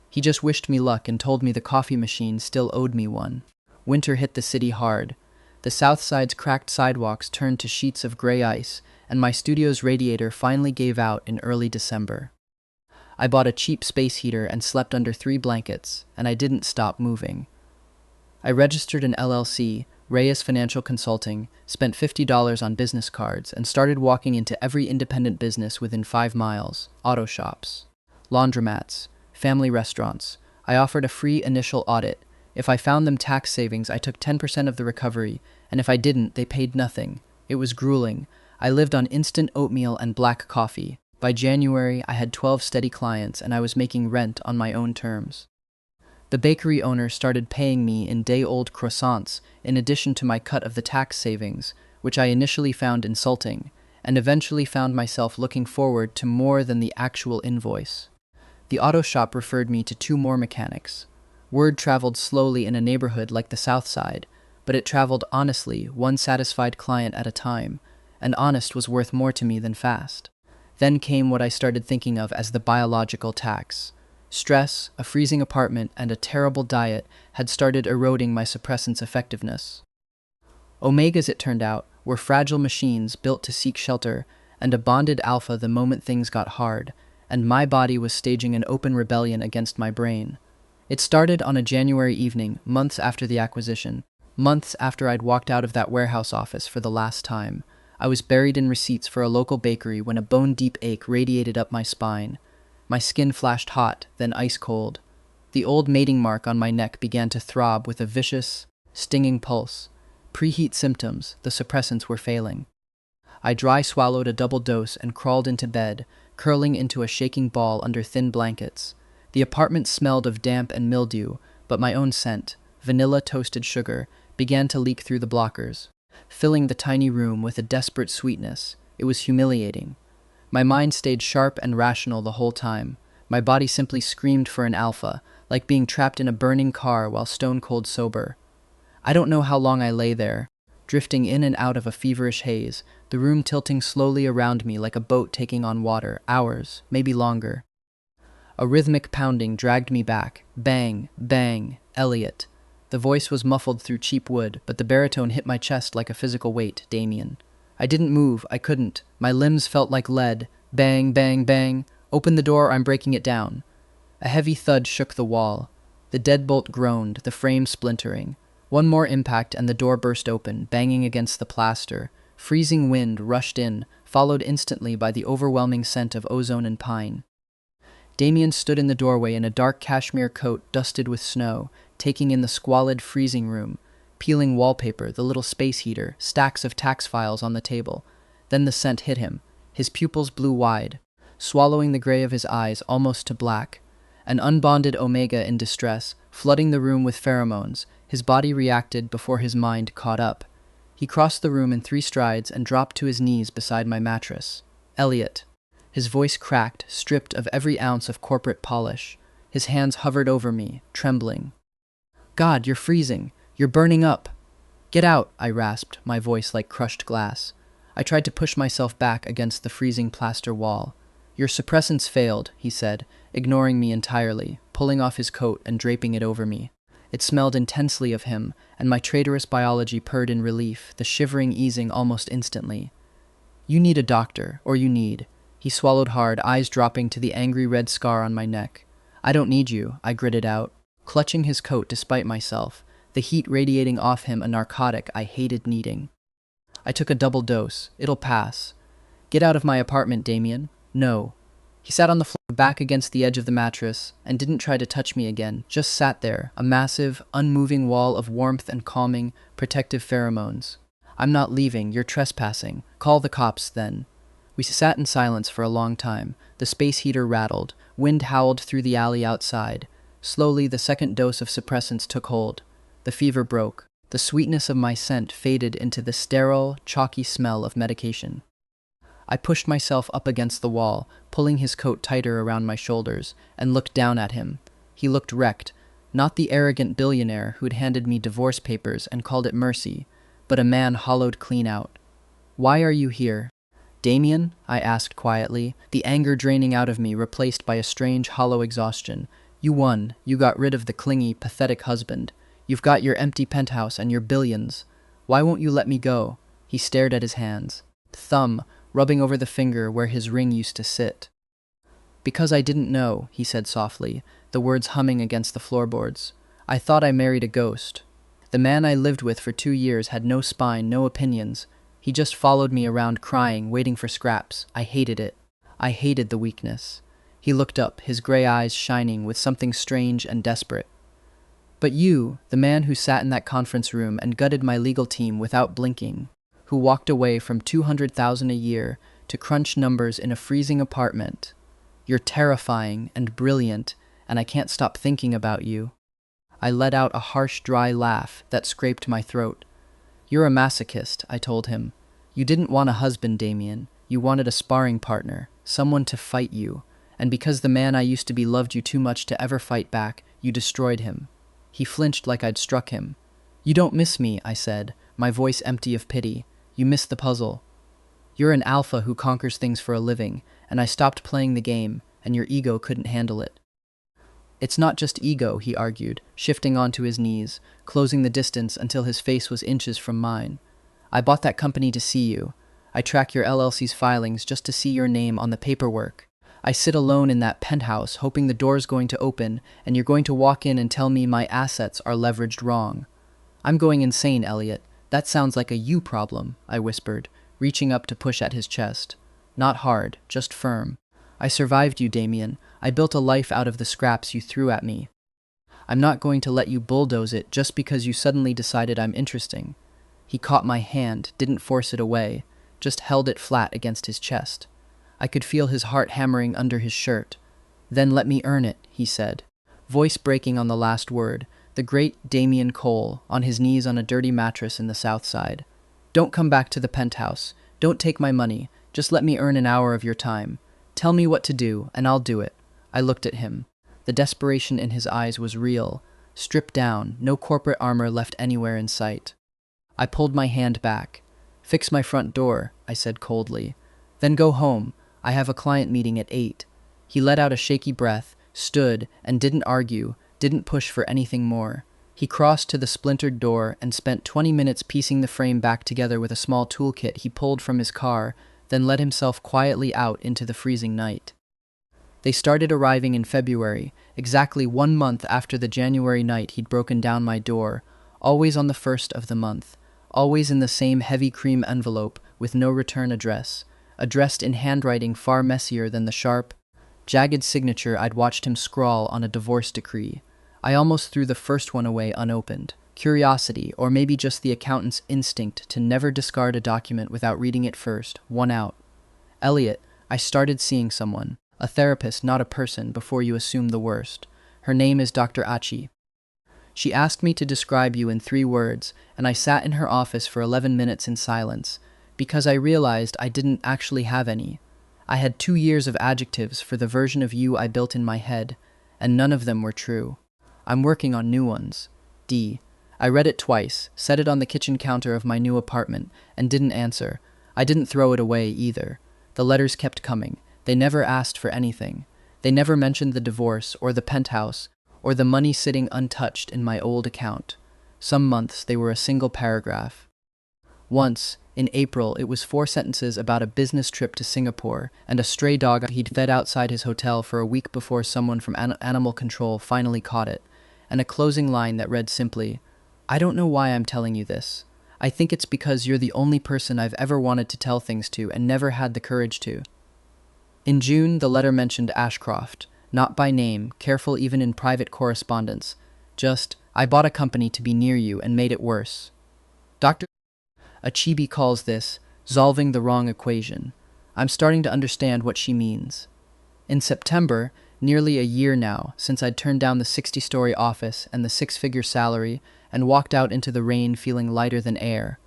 He just wished me luck and told me the coffee machine still owed me one. Winter hit the city hard. The South Side's cracked sidewalks turned to sheets of gray ice, and my studio's radiator finally gave out in early December. I bought a cheap space heater and slept under 3 blankets, and I didn't stop moving. I registered an LLC, Reyes Financial Consulting, spent $50 on business cards, and started walking into every independent business within 5 miles: auto shops, laundromats, family restaurants. I offered a free initial audit. If I found them tax savings, I took 10% of the recovery, and if I didn't, they paid nothing. It was grueling. I lived on instant oatmeal and black coffee. By January, I had 12 steady clients, and I was making rent on my own terms. The bakery owner started paying me in day-old croissants in addition to my cut of the tax savings, which I initially found insulting, and eventually found myself looking forward to more than the actual invoice. The auto shop referred me to 2 more mechanics. Word traveled slowly in a neighborhood like the South Side, but it traveled honestly, one satisfied client at a time, and honest was worth more to me than fast. Then came what I started thinking of as the biological tax. Stress, a freezing apartment, and a terrible diet had started eroding my suppressant's effectiveness. Omegas, it turned out, were fragile machines built to seek shelter, and a bonded alpha the moment things got hard, and my body was staging an open rebellion against my brain. It started on a January evening, months after the acquisition, months after I'd walked out of that warehouse office for the last time. I was buried in receipts for a local bakery when a bone-deep ache radiated up my spine. My skin flashed hot, then ice-cold. The old mating mark on my neck began to throb with a vicious, stinging pulse. Preheat symptoms, the suppressants were failing. I dry swallowed a double dose and crawled into bed, curling into a shaking ball under thin blankets. The apartment smelled of damp and mildew, but my own scent, vanilla toasted sugar, began to leak through the blockers, filling the tiny room with a desperate sweetness. It was humiliating. My mind stayed sharp and rational the whole time. My body simply screamed for an alpha, like being trapped in a burning car while stone-cold sober. I don't know how long I lay there, drifting in and out of a feverish haze, the room tilting slowly around me like a boat taking on water, hours, maybe longer. A rhythmic pounding dragged me back. Bang, bang, Elliot. The voice was muffled through cheap wood, but the baritone hit my chest like a physical weight. Damien. I didn't move. I couldn't. My limbs felt like lead. Bang, bang, bang. Open the door or I'm breaking it down. A heavy thud shook the wall. The deadbolt groaned, the frame splintering. One more impact and the door burst open, banging against the plaster. Freezing wind rushed in, followed instantly by the overwhelming scent of ozone and pine. Damien stood in the doorway in a dark cashmere coat dusted with snow, taking in the squalid freezing room, peeling wallpaper, the little space heater, stacks of tax files on the table. Then the scent hit him. His pupils blew wide, swallowing the gray of his eyes almost to black. An unbonded Omega in distress, flooding the room with pheromones. His body reacted before his mind caught up. He crossed the room in 3 strides and dropped to his knees beside my mattress. Elliot. His voice cracked, stripped of every ounce of corporate polish. His hands hovered over me, trembling. God, you're freezing. You're burning up. Get out, I rasped, my voice like crushed glass. I tried to push myself back against the freezing plaster wall. Your suppressants failed, he said, ignoring me entirely, pulling off his coat and draping it over me. It smelled intensely of him, and my traitorous biology purred in relief, the shivering easing almost instantly. You need a doctor, or you need. He swallowed hard, eyes dropping to the angry red scar on my neck. I don't need you, I gritted out, clutching his coat despite myself, the heat radiating off him a narcotic I hated needing. I took a double dose. It'll pass. Get out of my apartment, Damien. No. He sat on the floor back against the edge of the mattress and didn't try to touch me again, just sat there, a massive, unmoving wall of warmth and calming, protective pheromones. I'm not leaving, you're trespassing. Call the cops, then. We sat in silence for a long time. The space heater rattled. Wind howled through the alley outside. Slowly, the second dose of suppressants took hold. The fever broke. The sweetness of my scent faded into the sterile, chalky smell of medication. I pushed myself up against the wall, pulling his coat tighter around my shoulders, and looked down at him. He looked wrecked. Not the arrogant billionaire who'd handed me divorce papers and called it mercy, but a man hollowed clean out. "Why are you here?" "Damien?" I asked quietly, the anger draining out of me, replaced by a strange, hollow exhaustion. "You won. You got rid of the clingy, pathetic husband. You've got your empty penthouse and your billions. Why won't you let me go?" He stared at his hands, thumb rubbing over the finger where his ring used to sit. "Because I didn't know," he said softly, the words humming against the floorboards. "I thought I married a ghost. The man I lived with for 2 years had no spine, no opinions. He just followed me around crying, waiting for scraps. I hated it. I hated the weakness." He looked up, his gray eyes shining with something strange and desperate. "But you, the man who sat in that conference room and gutted my legal team without blinking, who walked away from 200,000 a year to crunch numbers in a freezing apartment. You're terrifying and brilliant, and I can't stop thinking about you." I let out a harsh, dry laugh that scraped my throat. "You're a masochist," I told him. "You didn't want a husband, Damien. You wanted a sparring partner, someone to fight you. And because the man I used to be loved you too much to ever fight back, you destroyed him." He flinched like I'd struck him. "You don't miss me," I said, my voice empty of pity. "You miss the puzzle. You're an alpha who conquers things for a living, and I stopped playing the game, and your ego couldn't handle it." "It's not just ego," he argued, shifting onto his knees, closing the distance until his face was inches from mine. "I bought that company to see you. I track your LLC's filings just to see your name on the paperwork. I sit alone in that penthouse, hoping the door's going to open, and you're going to walk in and tell me my assets are leveraged wrong. I'm going insane, Elliot. That sounds like a you problem," I whispered, reaching up to push at his chest. "Not hard, just firm. I survived you, Damien. I built a life out of the scraps you threw at me. I'm not going to let you bulldoze it just because you suddenly decided I'm interesting." He caught my hand, didn't force it away, just held it flat against his chest. I could feel his heart hammering under his shirt. "Then let me earn it," he said, voice breaking on the last word, the great Damien Cole, on his knees on a dirty mattress in the South Side. "Don't come back to the penthouse. Don't take my money. Just let me earn an hour of your time. Tell me what to do, and I'll do it." I looked at him. The desperation in his eyes was real. Stripped down, no corporate armor left anywhere in sight. I pulled my hand back. "Fix my front door," I said coldly. "Then go home. I have a client meeting at 8. He let out a shaky breath, stood, and didn't argue, didn't push for anything more. He crossed to the splintered door and spent 20 minutes piecing the frame back together with a small toolkit he pulled from his car, then let himself quietly out into the freezing night. They started arriving in February, exactly 1 month after the January night he'd broken down my door, always on the 1st of the month, always in the same heavy cream envelope with no return address, addressed in handwriting far messier than the sharp, jagged signature I'd watched him scrawl on a divorce decree. I almost threw the first one away unopened. Curiosity, or maybe just the accountant's instinct to never discard a document without reading it first, won out. "Elliot, I started seeing someone. A therapist, not a person, before you assume the worst. Her name is Dr. Achi. She asked me to describe you in 3 words, and I sat in her office for 11 minutes in silence, because I realized I didn't actually have any. I had 2 years of adjectives for the version of you I built in my head, and none of them were true. I'm working on new ones. D." I read it twice, set it on the kitchen counter of my new apartment, and didn't answer. I didn't throw it away either. The letters kept coming. They never asked for anything. They never mentioned the divorce, or the penthouse, or the money sitting untouched in my old account. Some months they were a single paragraph. Once, in April, it was 4 sentences about a business trip to Singapore and a stray dog he'd fed outside his hotel for a week before someone from animal control finally caught it, and a closing line that read simply, "I don't know why I'm telling you this. I think it's because you're the only person I've ever wanted to tell things to and never had the courage to." In June, the letter mentioned Ashcroft, not by name, careful even in private correspondence. Just, "I bought a company to be near you and made it worse." Dr. Achibi calls this solving the wrong equation. I'm starting to understand what she means. In September, nearly a year now since I'd turned down the 60-story office and the 6-figure salary and walked out into the rain feeling lighter than air.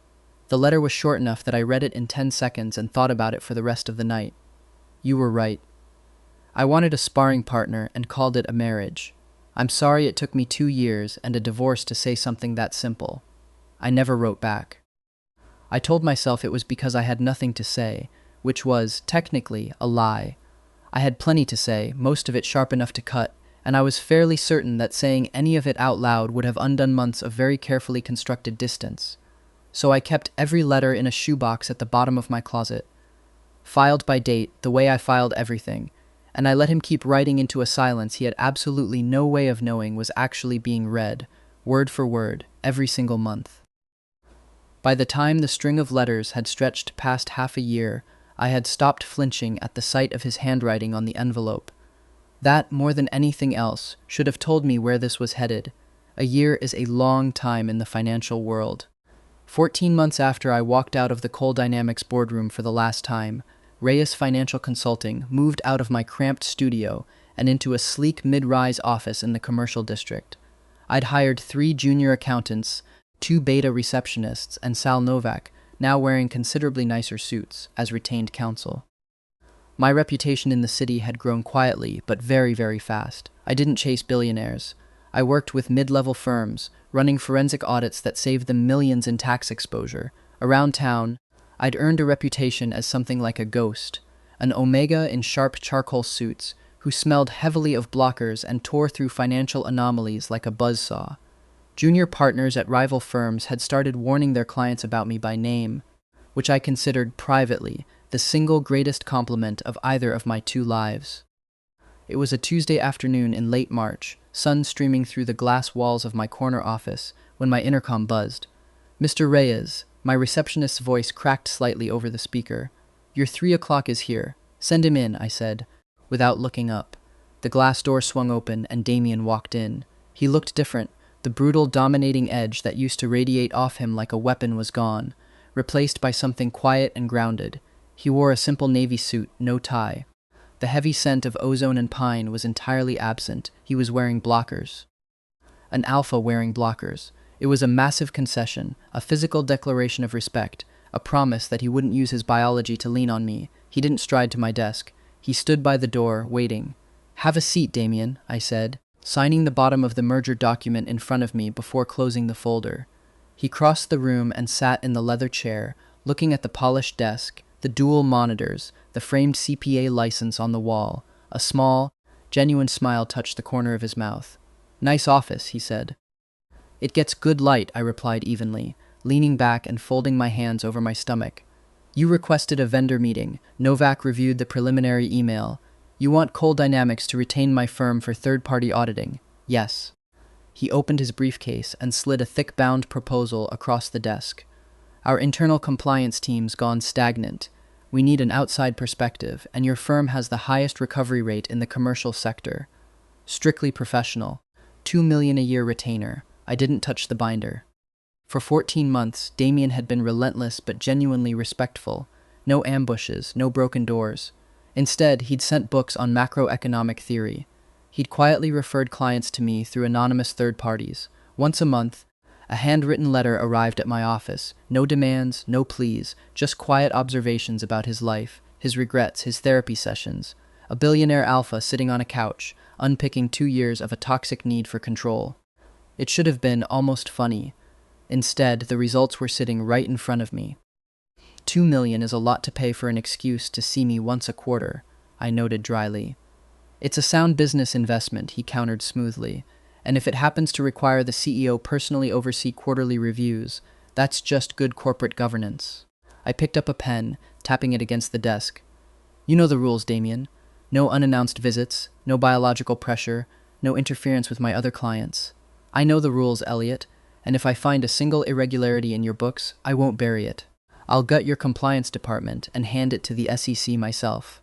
The letter was short enough that I read it in 10 seconds and thought about it for the rest of the night. You were right. I wanted a sparring partner and called it a marriage. I'm sorry it took me 2 years and a divorce to say something that simple. I never wrote back. I told myself it was because I had nothing to say, which was, technically, a lie. I had plenty to say, most of it sharp enough to cut, and I was fairly certain that saying any of it out loud would have undone months of very carefully constructed distance. So I kept every letter in a shoebox at the bottom of my closet, filed by date, the way I filed everything, and I let him keep writing into a silence he had absolutely no way of knowing was actually being read, word for word, every single month. By the time the string of letters had stretched past half a year, I had stopped flinching at the sight of his handwriting on the envelope. That, more than anything else, should have told me where this was headed. A year is a long time in the financial world. 14 months after I walked out of the Coal Dynamics boardroom for the last time, Reyes Financial Consulting moved out of my cramped studio and into a sleek mid-rise office in the commercial district. I'd hired 3 junior accountants, 2 beta receptionists, and Sal Novak, now wearing considerably nicer suits, as retained counsel. My reputation in the city had grown quietly, but very, very fast. I didn't chase billionaires. I worked with mid-level firms, running forensic audits that saved them millions in tax exposure. Around town, I'd earned a reputation as something like a ghost, an omega in sharp charcoal suits, who smelled heavily of blockers and tore through financial anomalies like a buzzsaw. Junior partners at rival firms had started warning their clients about me by name, which I considered privately the single greatest compliment of either of my 2 lives. It was a Tuesday afternoon in late March, sun streaming through the glass walls of my corner office, when my intercom buzzed. "Mr. Reyes," my receptionist's voice cracked slightly over the speaker. "Your 3 o'clock is here. Send him in," I said, without looking up. The glass door swung open and Damien walked in. He looked different. The brutal, dominating edge that used to radiate off him like a weapon was gone, replaced by something quiet and grounded. He wore a simple navy suit, no tie. The heavy scent of ozone and pine was entirely absent. He was wearing blockers. An alpha wearing blockers. It was a massive concession, a physical declaration of respect, a promise that he wouldn't use his biology to lean on me. He didn't stride to my desk. He stood by the door, waiting. "Have a seat, Damien," I said, signing the bottom of the merger document in front of me before closing the folder. He crossed the room and sat in the leather chair, looking at the polished desk, the dual monitors, the framed CPA license on the wall. A small, genuine smile touched the corner of his mouth. "Nice office," he said. "It gets good light," I replied evenly, leaning back and folding my hands over my stomach. "You requested a vendor meeting." Novak reviewed the preliminary email. "You want Coal Dynamics to retain my firm for third-party auditing?" "Yes." He opened his briefcase and slid a thick-bound proposal across the desk. "Our internal compliance team's gone stagnant. We need an outside perspective, and your firm has the highest recovery rate in the commercial sector. Strictly professional. $2 million a year retainer." I didn't touch the binder. For 14 months, Damien had been relentless but genuinely respectful. No ambushes, no broken doors. Instead, he'd sent books on macroeconomic theory. He'd quietly referred clients to me through anonymous third parties. Once a month, a handwritten letter arrived at my office. No demands, no pleas, just quiet observations about his life, his regrets, his therapy sessions. A billionaire alpha sitting on a couch, unpicking 2 years of a toxic need for control. It should have been almost funny. Instead, the results were sitting right in front of me. $2 million is a lot to pay for an excuse to see me once a quarter, I noted dryly. "It's a sound business investment," he countered smoothly. "And if it happens to require the CEO personally oversee quarterly reviews, that's just good corporate governance." I picked up a pen, tapping it against the desk. "You know the rules, Damien. No unannounced visits, no biological pressure, no interference with my other clients. I know the rules, Elliot, and if I find a single irregularity in your books, I won't bury it. I'll gut your compliance department and hand it to the SEC myself.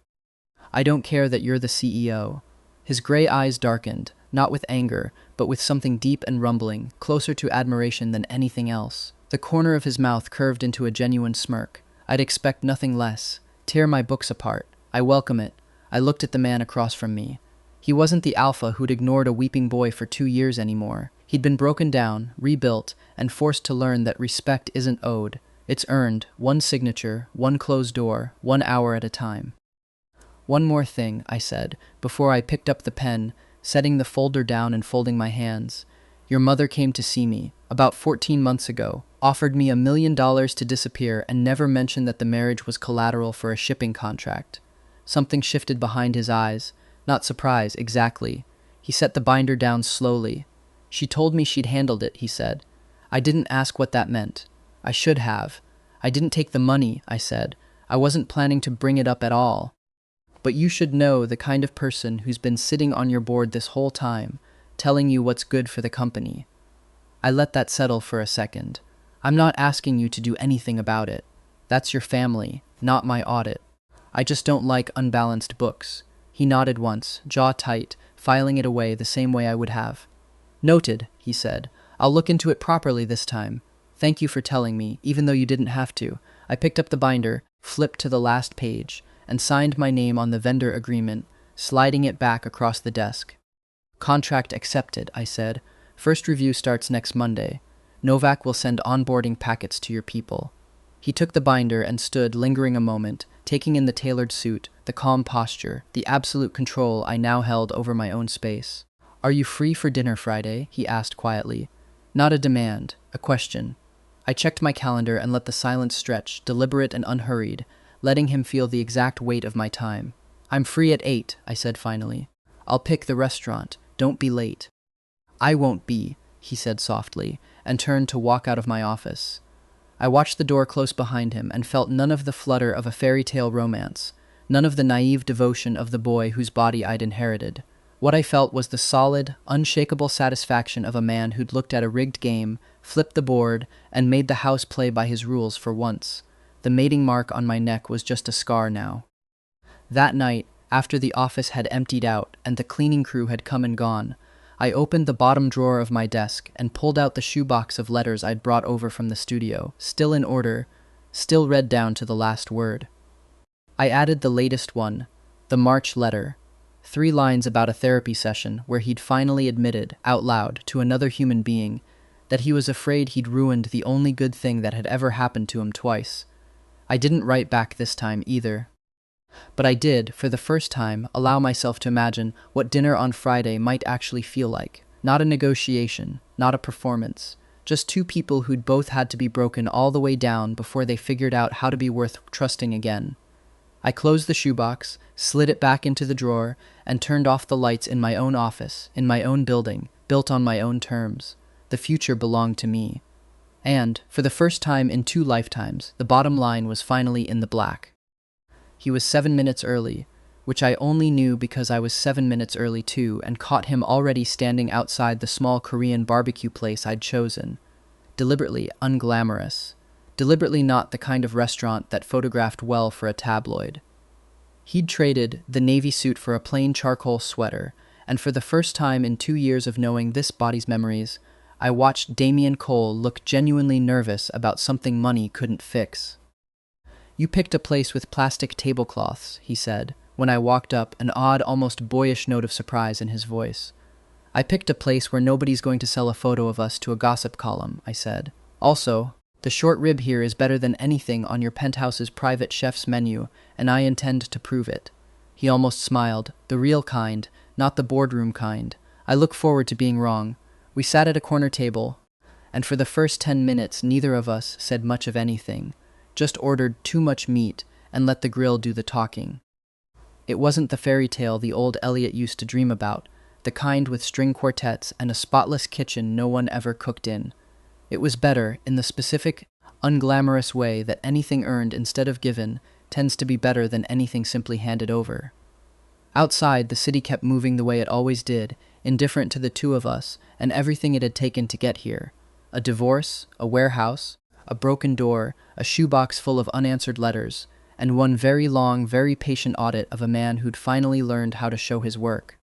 I don't care that you're the CEO." His gray eyes darkened, not with anger, but with something deep and rumbling, closer to admiration than anything else. The corner of his mouth curved into a genuine smirk. "I'd expect nothing less. Tear my books apart. I welcome it." I looked at the man across from me. He wasn't the alpha who'd ignored a weeping boy for 2 years anymore. He'd been broken down, rebuilt, and forced to learn that respect isn't owed. It's earned, one signature, one closed door, 1 hour at a time. "One more thing," I said, before I picked up the pen, setting the folder down and folding my hands. "Your mother came to see me. About 14 months ago, offered me $1 million to disappear and never mentioned that the marriage was collateral for a shipping contract. Something shifted behind his eyes. Not surprise, exactly. He set the binder down slowly. She told me she'd handled it, he said. I didn't ask what that meant. I should have. I didn't take the money, I said. I wasn't planning to bring it up at all. But you should know the kind of person who's been sitting on your board this whole time, telling you what's good for the company. I let that settle for a second. I'm not asking you to do anything about it. That's your family, not my audit. I just don't like unbalanced books. He nodded once, jaw tight, filing it away the same way I would have. Noted, he said. I'll look into it properly this time. Thank you for telling me, even though you didn't have to. I picked up the binder, flipped to the last page, and signed my name on the vendor agreement, sliding it back across the desk. Contract accepted, I said. First review starts next Monday. Novak will send onboarding packets to your people. He took the binder and stood, lingering a moment, taking in the tailored suit, the calm posture, the absolute control I now held over my own space. Are you free for dinner Friday? He asked quietly. Not a demand, a question. I checked my calendar and let the silence stretch, deliberate and unhurried, letting him feel the exact weight of my time. I'm free at 8, I said finally. I'll pick the restaurant. Don't be late. I won't be, he said softly, and turned to walk out of my office. I watched the door close behind him and felt none of the flutter of a fairy tale romance, none of the naive devotion of the boy whose body I'd inherited. What I felt was the solid, unshakable satisfaction of a man who'd looked at a rigged game, flipped the board, and made the house play by his rules for once. The mating mark on my neck was just a scar now. That night, after the office had emptied out and the cleaning crew had come and gone, I opened the bottom drawer of my desk and pulled out the shoebox of letters I'd brought over from the studio, still in order, still read down to the last word. I added the latest one, the March letter, 3 lines about a therapy session where he'd finally admitted, out loud, to another human being, that he was afraid he'd ruined the only good thing that had ever happened to him twice. I didn't write back this time either. But I did, for the first time, allow myself to imagine what dinner on Friday might actually feel like. Not a negotiation, not a performance, just 2 people who'd both had to be broken all the way down before they figured out how to be worth trusting again. I closed the shoebox, slid it back into the drawer, and turned off the lights in my own office, in my own building, built on my own terms. The future belonged to me. And, for the first time in 2 lifetimes, the bottom line was finally in the black. He was 7 minutes early, which I only knew because I was 7 minutes early too and caught him already standing outside the small Korean barbecue place I'd chosen. Deliberately unglamorous. Deliberately not the kind of restaurant that photographed well for a tabloid. He'd traded the navy suit for a plain charcoal sweater, and for the first time in 2 years of knowing this body's memories, I watched Damien Cole look genuinely nervous about something money couldn't fix. You picked a place with plastic tablecloths, he said, when I walked up, an odd, almost boyish note of surprise in his voice. I picked a place where nobody's going to sell a photo of us to a gossip column, I said. Also, the short rib here is better than anything on your penthouse's private chef's menu, and I intend to prove it. He almost smiled, the real kind, not the boardroom kind. I look forward to being wrong. We sat at a corner table, and for the first 10 minutes neither of us said much of anything. Just ordered too much meat and let the grill do the talking. It wasn't the fairy tale the old Elliot used to dream about, the kind with string quartets and a spotless kitchen no one ever cooked in. It was better, in the specific, unglamorous way that anything earned instead of given tends to be better than anything simply handed over. Outside, the city kept moving the way it always did, indifferent to the 2 of us and everything it had taken to get here. A divorce, a warehouse, a broken door, a shoebox full of unanswered letters, and one very long, very patient audit of a man who'd finally learned how to show his work.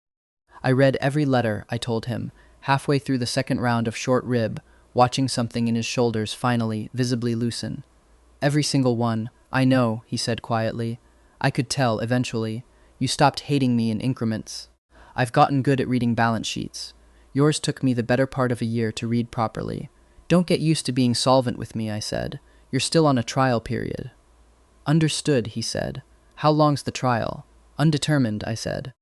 I read every letter, I told him, halfway through the second round of short rib, watching something in his shoulders finally, visibly loosen. Every single one. I know, he said quietly. I could tell, eventually. You stopped hating me in increments. I've gotten good at reading balance sheets. Yours took me the better part of a year to read properly. Don't get used to being solvent with me, I said. You're still on a trial period. Understood, he said. How long's the trial? Undetermined, I said.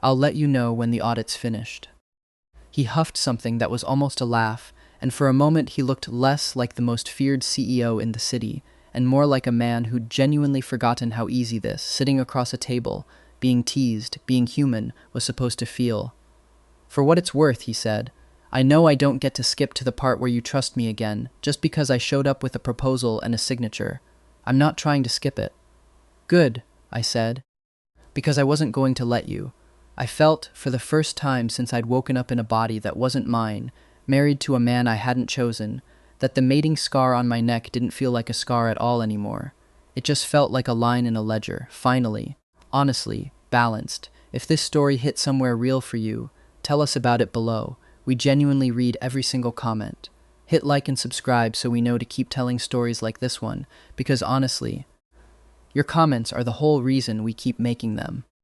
I'll let you know when the audit's finished. He huffed something that was almost a laugh, and for a moment he looked less like the most feared CEO in the city, and more like a man who'd genuinely forgotten how easy this, sitting across a table, being teased, being human, was supposed to feel. "For what it's worth," he said, "I know I don't get to skip to the part where you trust me again, just because I showed up with a proposal and a signature. I'm not trying to skip it." "Good," I said, "because I wasn't going to let you." I felt, for the first time since I'd woken up in a body that wasn't mine, married to a man I hadn't chosen, that the mating scar on my neck didn't feel like a scar at all anymore. It just felt like a line in a ledger, finally. Honestly, balanced. If this story hit somewhere real for you, tell us about it below. We genuinely read every single comment. Hit like and subscribe so we know to keep telling stories like this one, because honestly, your comments are the whole reason we keep making them.